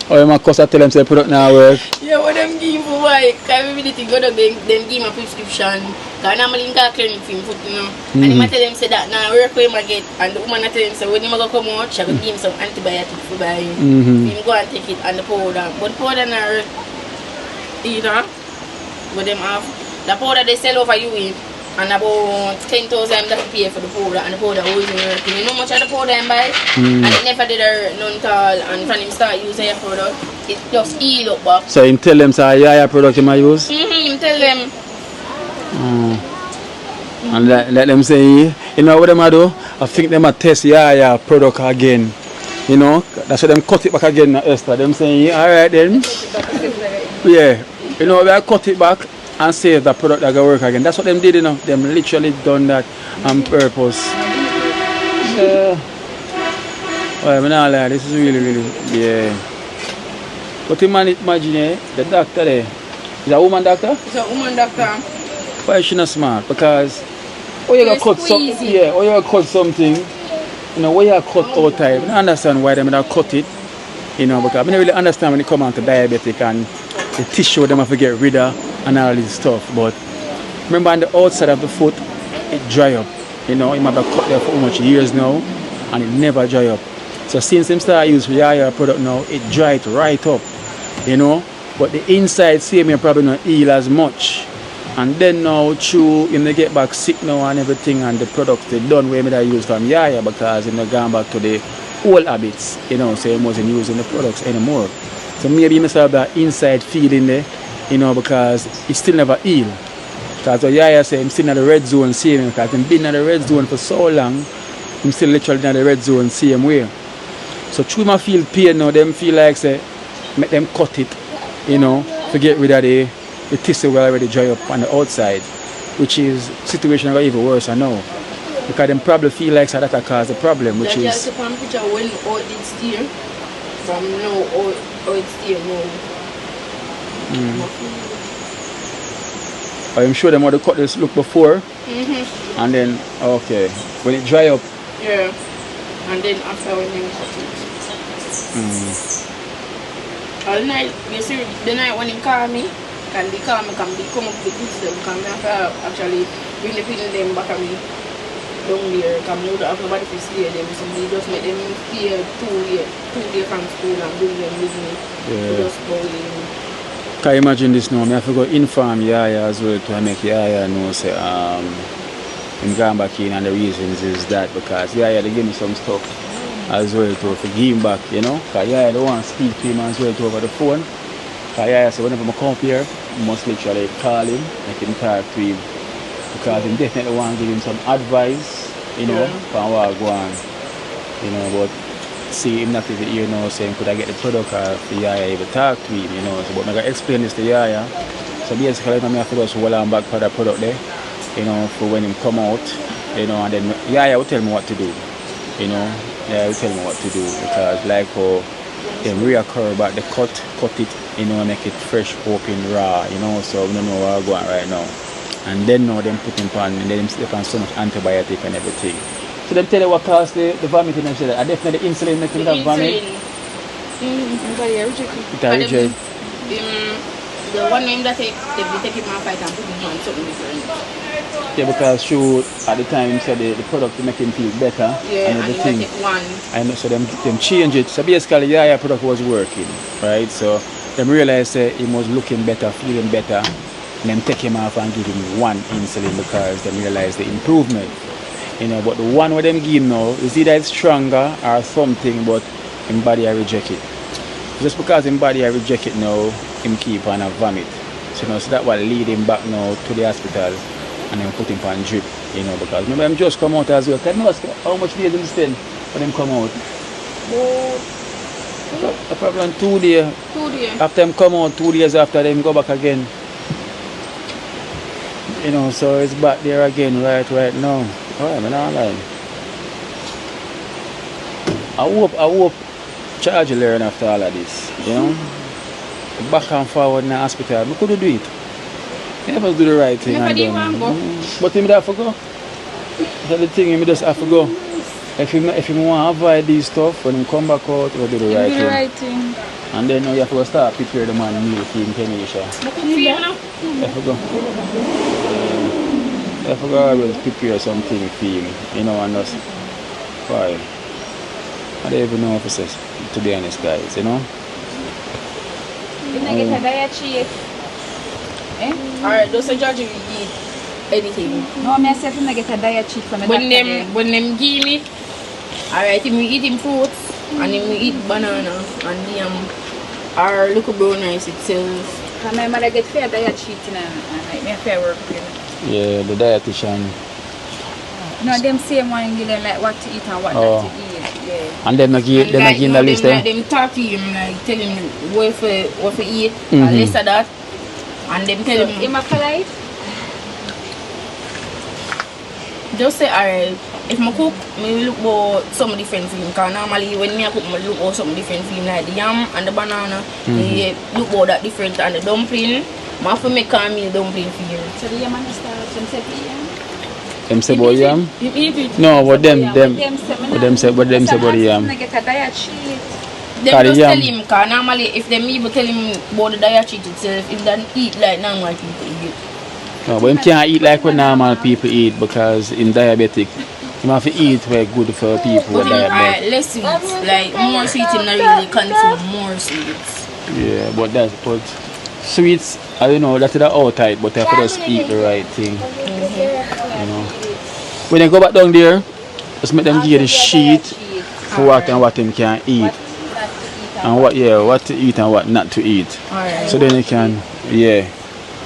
Oh, my course I tell them say product now work. Yeah, what them give for why? Can we really go to them give me a prescription? Because normally in the clinic for food, you know. And I tell them say that now work where I get, and the woman I tell them say when you go come out, she will give him some antibiotic for buying. Him go and take it and the powder. But powder now work either. But them have the powder they sell over you in. And about 10,000 that you pay for the powder, and the powder always working. You know how much of the powder I buy? And it never did none tall, and when him start using your product, it just heal up back. So him tell them say yeah product him use? Him tell them. And let them say, you know what them a do? I think them a test product again. You know, that's why them cut it back again Esther. Them saying, alright then. Yeah. You know, we cut it back and save the product that will work again. That's what them did, you know. Them literally done that on purpose. Well, I'm not lying, this is really, yeah. But imagine the doctor there. Is a woman doctor? It's a woman doctor. Why is she not smart? Because you got cut something, or you got cut something, you know, where you cut all time. I don't understand why them not cut it, you know, because I don't really understand when it comes on to diabetic and the tissue them have to get rid of and all this stuff. But remember on the outside of the foot, it dry up. You know, it might have cut there for how much years now and it never dry up. So since them start use Yaya product now, it dried right up. You know, but the inside same you probably not heal as much. And then now through him they get back sick now and everything, and the products they done where me that use from Yaya because him they gone back to the old habits, you know, so he wasn't using the products anymore. So maybe he must have that inside feeling there, you know, because he still never heal. Because what Yaya say him still in the red zone same, because him been in the red zone for so long, him still literally in the red zone same way. So through my feel pain now, them feel like say make them cut it, you know, to get rid of the tissue will already dry up on the outside, which is situation got even worse I know. Because them probably feel like so that caused the problem, which is Just a picture when all it's there from now all it's there now. I'm sure them how to cut this look before and then okay. When it dry up. Yeah. And then after when you cut it. All night, you see the night when he call me, can they come up with the goods them, come actually bring the people them back at me down there, come out of nobody to stay them, so we just make them stay 2 days from school and bring them with me. Yeah. Just go in. Can you imagine this now? I have to go inform Yaya as well to make Yaya know say him going back in, and the reasons is that because Yaya they give me some stuff as well to give him back, you know. Because Yaya don't want to speak to him as well to over the phone. Because Yaya say whenever I come here, I must literally call him, make him talk to him. Because he definitely want to give him some advice, you know, from what I go on. You know, but see him not even here now saying could I get the product or for Yaya even talk to him, you know. So, but I gotta explain this to Yaya. So basically I have to just hold on back for the product there, you know, for when him come out, you know, and then Yaya will tell me what to do, you know. Yeah, will tell me what to do because like how them reoccur about the cut it, you know, make it fresh, open, raw, you know, so we don't know where we're going right now. And then now them put him on and then them slip on so much antibiotic and everything. So them tell you what caused the vomiting and shit. I definitely insulin making that vomit. It the one name that they take him off and put him on something different. Yeah, because shoot at the time he said the product to make him feel better Yeah, and everything. take one. And so them change it. So basically the product was working, right? So them realized he was looking better, feeling better, and then take him off and give him one insulin because they realized the improvement. You know, but the one with them give now is either it's stronger or something, but his body I reject it. Just because his body I reject it now, him keep on a vomit. So, you know, so that will lead him back now to the hospital and then put him on drip, you know, because remember him just come out as well. Can you know how much days him spend when him come out? Probably 2 days. 2 days. After him come out, 2 days after them go back again. You know, so it's back there again right now. Alright, I'm not lying. I hope Charge learn after all of this, you know. Back and forward in the hospital, I couldn't do it. He never do the right thing and done. But him have to go. That's the thing, he just have to go. If he want to avoid these stuff, when he come back out, he will do the right thing. And then you have to start prepare the man meal for him, Kenisha. You have to go. You have to go always prepare something for him, you know, and just why? I don't even know what to say, to be honest, guys, you know. You don't get a diet sheet. Alright, those are judging me eat anything. No, I said you don't get a diet sheet from the doctor. When them give me, alright, him we eat him fruits and him we eat banana and yam or look brown rice itself. Because my mother get fair diet sheet and I fair work with it. Yeah, the dietitian. No, them same one give them like what to eat and what not to eat. Yeah. And then I give the list there. Them talk to him like tell him what to eat and less of that. And them tell him immaculate. Just say alright, if I cook, I look for some different film. Because normally when I cook, I look for some different film like the yam and the banana. They look for that different and the dumpling. I have to make a meal dumpling for you. So the yam and the starch and separate yam? Them say about yam? No, what them say about the yam. Get a diet sheet. Them just tell him, because normally if them even tell him about the diet sheet itself, if they eat like normal people eat. No, but him can't eat like what normal people eat because him diabetic. Him have to eat very good for people with diabetes. Less sweets, like more sweets him not really consume more sweets. Yeah, but sweets, I don't know, that's the outside, but I have to just eat the right thing. You know. When they go back down there, just make them give you the sheet for what and what them can eat. And what to eat and what not to eat. So then you can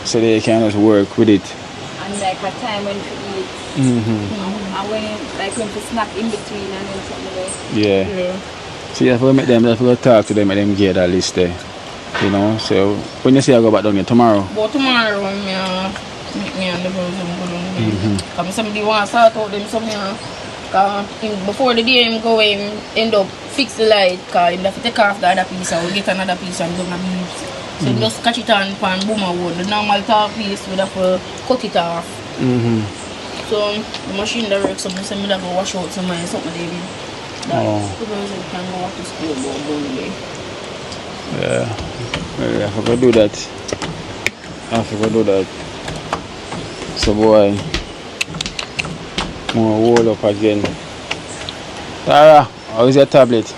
so they can just work with it. And like a time when to eat. And when to snack in between and then something like. Yeah. So you have to make them, you have to talk to them and them get that list there. You know, so when you say I go back down here tomorrow? But tomorrow when meet me and the girls come somebody wants to sort out them somewhere. Before the day him go him end up fix the light because him have to take off the other piece and we get another piece and do a beat. So he just catch it on pan boom wood. The normal top piece we have to cut it off. So the machine that works up, so I have to wash out somewhere something David. The girls can go to school about day. Yeah, I forgot to do that. So boy, more roll up again. Tara, how is your tablet?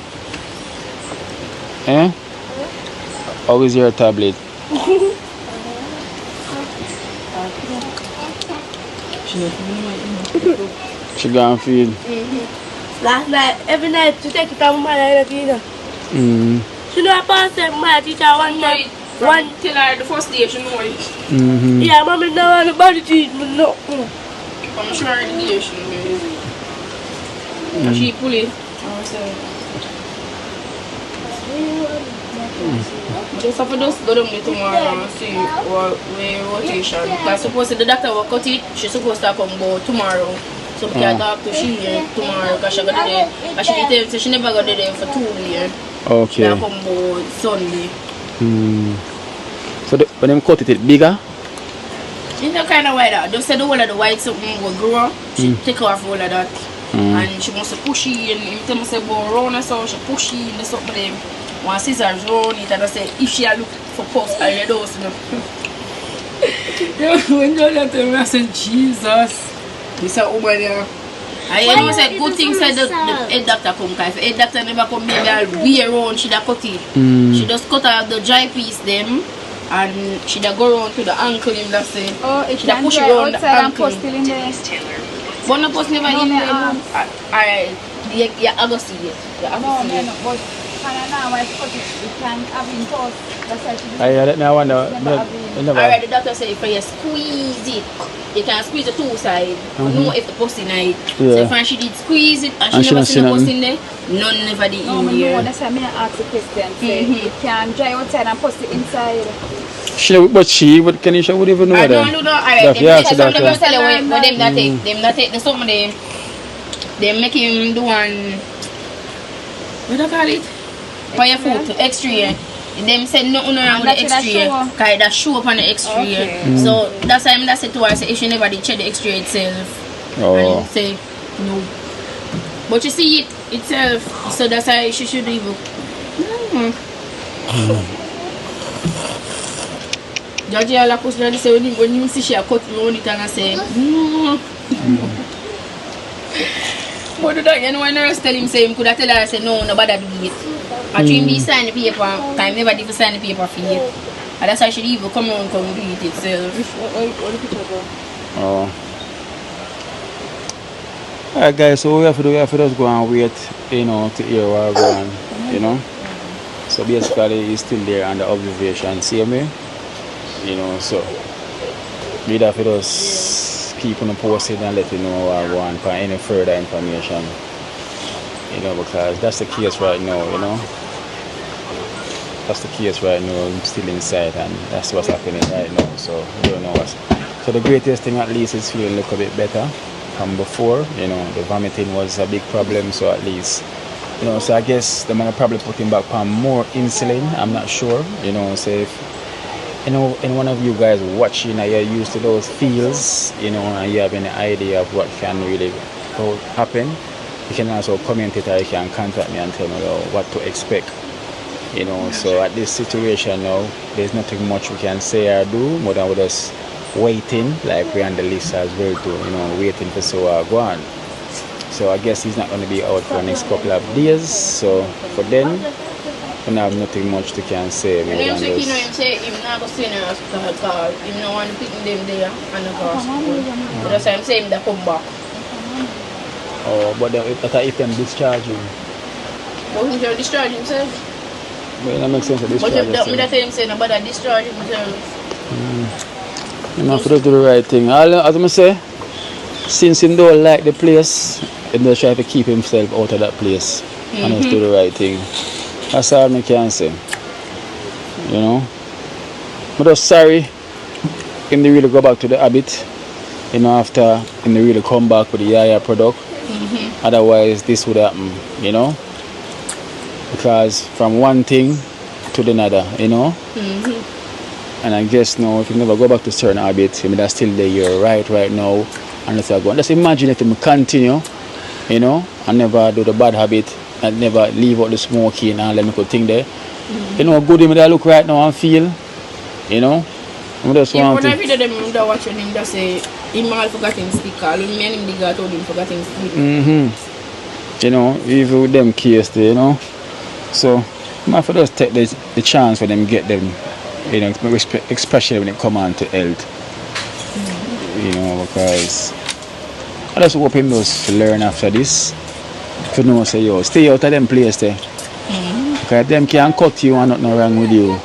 How is your tablet? She gonna feed. Last night, every night, to take it out of my life, you know. She know I passed my teacher one night. One till the first day she know it. Yeah, mommy know all about the treatment, no. I'm sure the day she know it. She pull it. Just have to just go down there tomorrow and see what rotation. Because supposed the doctor will cut it, she's supposed to come go tomorrow. So we can talk to she tomorrow because she got there. Because she did say she never got there for 2 days. Okay. She come go Sunday. So when them cut it bigger? It's not kind of white that. Just say the whole of the white something will grow. She take off all of that. And she must push it and tell me say go round and so she push it and something them. One scissors round it and I say if she look for post all your dose now. When you tell me, I said, Jesus. This a woman here. I know said good things said the head doctor come, because if the head doctor never come, maybe I'll be around, she'd have cut it. She just cut off the dry piece them, and she'd have go around to the ankle him, that's it. Oh, it she'd have can push it dry around the outside and ankle. post still in there. But no post never in there. Alright, you have to see it. You have to see it. No, but now when I cut it can have in post. That's why she did I let me wonder. Alright, the doctor said if you squeeze it, you can squeeze the two sides, but no if the post in it. So if she did squeeze it and she never seen the post in there, none never did in there. No, that's why I asked the question. Say it can dry outside and post it inside. But can you would even know I that? don't know. Alright, them tell you what them not take. Them not take the some of them. They make him do one. What do you call it? For your foot, X-ray. Them said nothing wrong with the X-ray, because that show up on the X-ray. So that's why I said to her, say, if she never did check the X-ray itself, and say no. But you see it itself, so that's why she should even. Judge all the say when you see she a cut around it and I say But the doctor, when the rest tell him say him could have tell her, I say no, nobody do it. I dream be sign the paper, time never did sign the paper for it. And that's why she even come around and do it itself. What the picture go? Oh. Alright guys, so we have to just go and wait, to hear what going on, So basically he's still there under observation, see me? So we have to just keep on posted and let you know what I want for any further information. Because that's the case right now, That's the case right now, I'm still inside and that's what's happening right now. So we don't know what's. So the greatest thing at least is feeling a little bit better from before. The vomiting was a big problem, so at least so I guess they're gonna probably put him back on more insulin, I'm not sure. So if any one of you guys watching and you're used to those feels, and you have any idea of what can really happen, you can also comment it or you can contact me and tell me what to expect. So at this situation now, there's nothing much we can say or do more than we're just waiting, like we're on the list as well too, waiting for so go on. So I guess he's not going to be out for the next couple of days, so for then, we have nothing much to can say. And him say him not go stay in the hospital because him no want to pick them there and the hospital. That's why I'm saying they come back. Oh, but if them discharge him? But him should discharge himself. Well, that makes sense to discharge himself. But if him say nobody discharge himself. You have to do the right thing. As I say, since he don't like the place, he just try to keep himself out of that place and just do the right thing. That's all I can say. I'm just sorry him to really go back to the habit, after him to really come back with the Yaya product. Otherwise this would happen, because from one thing to the other, and I guess now if you never go back to certain habits, that's still there you're right now and let's go. Just imagine if you continue, and never do the bad habit and never leave out the smoking and all them good thing there. Good him that look right now and feel, I just want to. When I video them watching him, just say him all forgetting sticker. When me and him dig out, him forgetting sticker. Even with them case there, So I have to just take the chance for them get them, especially when it come on to health. Because I just hope him just learn after this. To say stay out of them place there. Because them can't cut you and nothing wrong with you.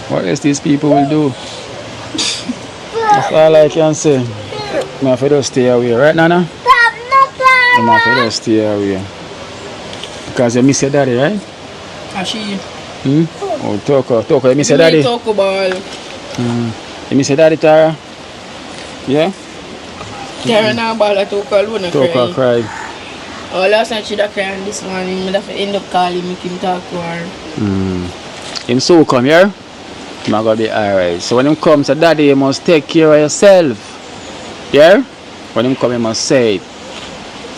What else these people will do? That's all I can say. I have to just stay away, right Nana? I have to just stay away. Because you miss your daddy, right? She. Oh, Toko, you miss your daddy? Toko ball. You miss your daddy, Tara? Yeah? Tara now ball at Toko alone. Toko cry. Oh, last night she da cry and this morning I have to end up calling make him talk to her. Him so come here? I'm gonna be alright. So when him comes, so daddy, you must take care of yourself. Yeah? When him come, you must say it.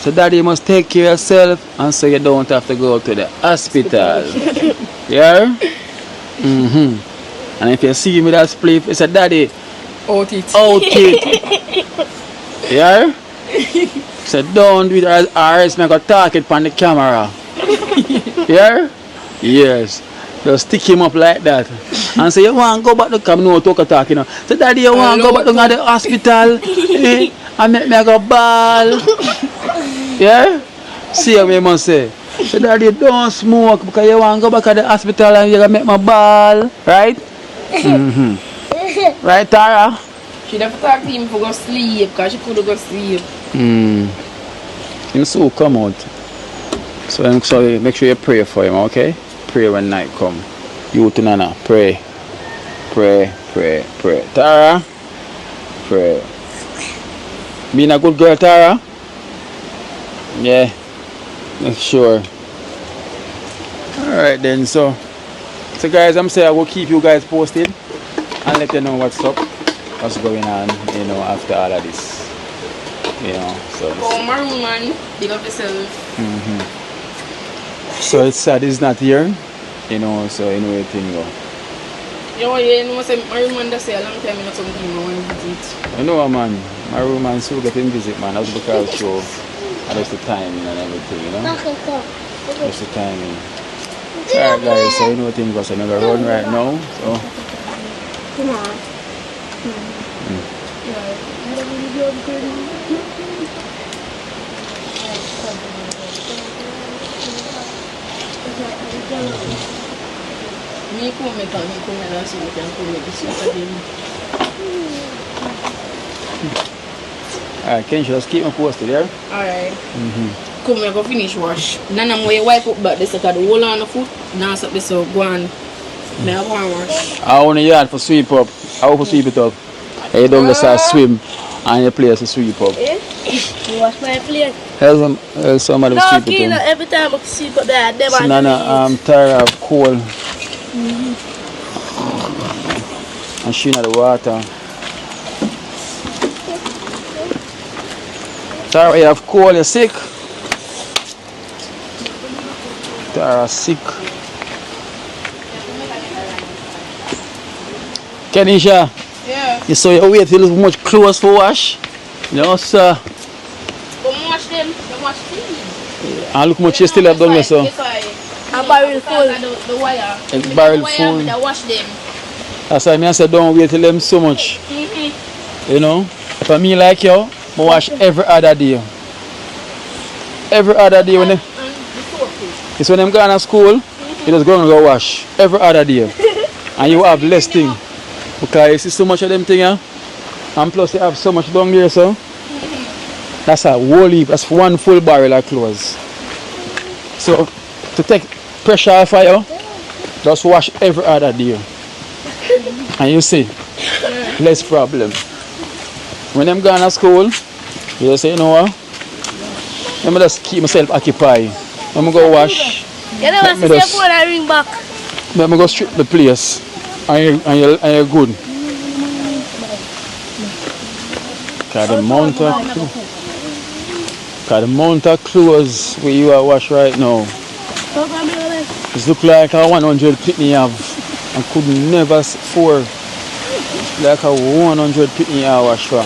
So daddy must take care of yourself and so you don't have to go to the hospital. Yeah? And if you see me that split, it's a daddy. Out it. Out it. Yeah? So don't do it or else I go talk it on the camera. Yeah? Yes. Just stick him up like that. And say you want to go back to come no talk you know. So daddy you want to go back to the hospital and make me go ball. Yeah? See what you must say. So daddy don't smoke because you want to go back to the hospital and you're going to make my ball. Right? Right, Tara? She never talk to him for go sleep because she could go sleep. Him so come out. So make sure you pray for him, okay? Pray when night come. You to Nana, pray. Pray, pray, pray. Tara? Pray. Being a good girl, Tara? Yeah. Make sure. Alright then, so guys, I'm saying I will keep you guys posted and let you know what's up, what's going on, you know, after all of this. You know, so oh, Maroon man, big up yourself. So it's sad he's not here, you know, so anyway thing go. You know say Maroon man that say a long time in something I want to visit. I know man, Maroon man so get him visit man, that's because show that's the timing and everything, you know. That's the timing. Alright guys, so you know what thing goes, I'm gonna run right now. So come on. Me come make and me come and see what can come make this again. alright, Ken, just keep me posted there. Alright. Come here, go finish wash. None of my wipe up back this because the whole on the foot. Now stop this so go on. Me have one wash. I want a yard for sweep up. I want to sweep it up. You don't just swim and you place to sweep up. You wash my plate. Help somebody No, sweep it Kina, up. every time I sweep up there, never So Nana, I'm tired of cold. And she in the water. Tara, you have cold, you're sick. Tara, sick. Kenisha, Yeah. you saw you wait till you much clothes for wash? No, sir. Come wash them. Come wash these. And look much you still have done there, so. A barrel full. The wire. A barrel full. I wash them. That's why I said don't wait till them so much. You know? For me like you, I wash every other day. Every other day when they, it's when them going to school, you just go and go wash. Every other day. And you have less thing. Because you see so much of them thing, yeah? And plus you have so much down there, so that's a whole heap, that's one full barrel of clothes. So to take pressure off of you, just wash every other day. And you see, less problem. When I'm going to school, you just say, you know what? Let me just keep myself occupied. Let me go wash. You never see your phone and ring back. Let me go strip the place. And you're good. Because the amount of clothes where you are wash right now. It look like a 100 pitney have. And could never afford like a 100 pitney have wash for.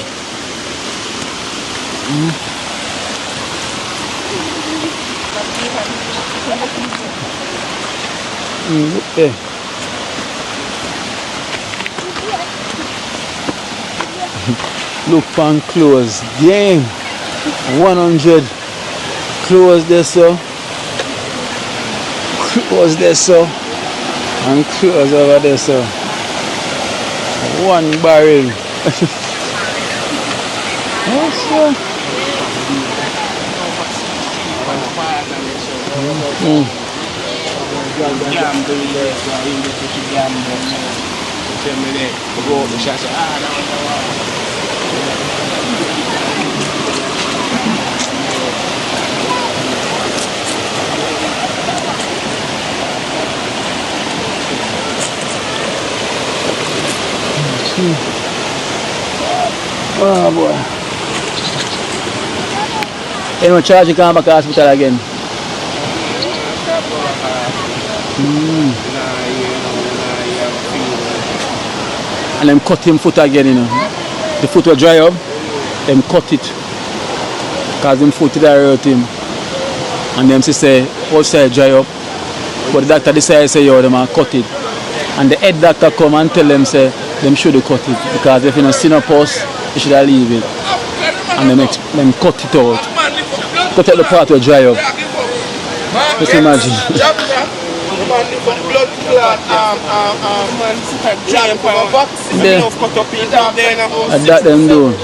Yeah. Look for clothes. Game 100 clothes there, so clothes there, so and clothes over there, so one barrel. Oh boy. You know, charge you come back to hospital again. And them cut him foot again, you know. The foot will dry up, them cut it. Cause them foot that hurt him. And them say, outside dry up. But the doctor decided say, yo, them are cut it. And the head doctor come and tell them, say, them should cut it. Because if you don't see no pus, you should leave it. And them cut it out. Cut out the part will dry up. Just imagine. Blood clot, giant power box. Cut up in there. And that them do.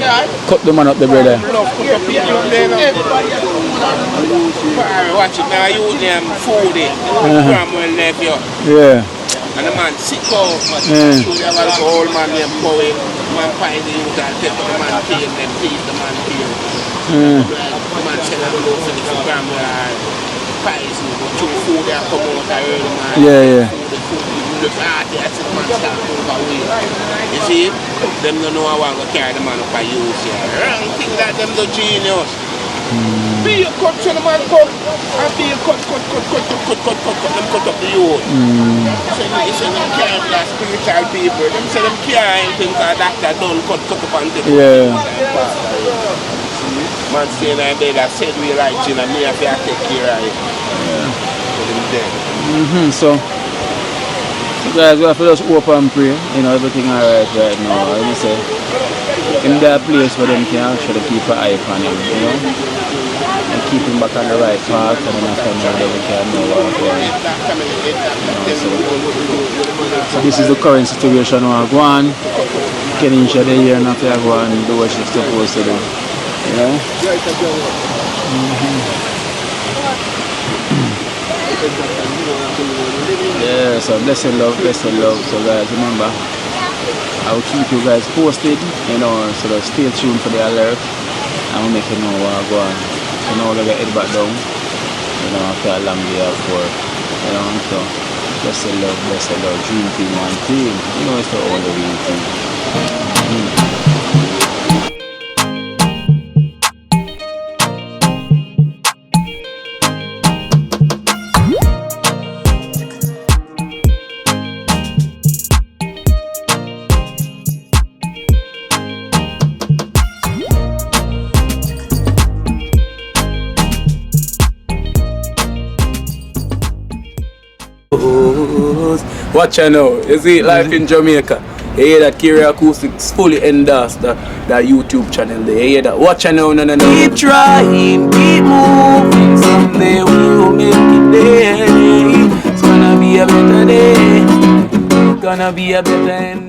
Cut the man up the brother. Watch it now, you them food it. Cromwell left you. Yeah. And the man sick out. So they have a whole man them going. Man find the youth and take the man kill them, teach the man kill. The man said I don't know for the Cromwell. To food that come out of early man. Yeah. The party that's the man start overweight. You see, them don't know how to carry the man up by use here. Wrong thing that them the genius. Be a cut to the man come and be a cut, them cut up the youth. So them can't be spiritual people. Them say them can't think that doctor don't cut up and take man saying I bed I said we right in and me have to take care of it. So guys, we have to just hope and pray, you know, everything alright right now. Let me say in that place where them can actually keep an eye on him, you know, and keep him back on the right path, and then after that we can know what's going on. So this is the current situation we're going. Kenisha the year and after I go and do what she's supposed to do. You know? Yeah, so blessed love. So guys, remember, I will keep you guys posted, you know, so stay tuned for the alert. I will make you know what I go on. So now we'll get head back down, you know, after a long day of work. You know, so blessed love, dream team, one team. You know, it's the only real team. Watch out now, you see life in Jamaica. You hear that Kerry Acoustics fully endorsed that YouTube channel there. You hear that? Watch out now, no. Keep trying, keep moving. Someday we will make it there. It's gonna be a better day. Gonna be a better end.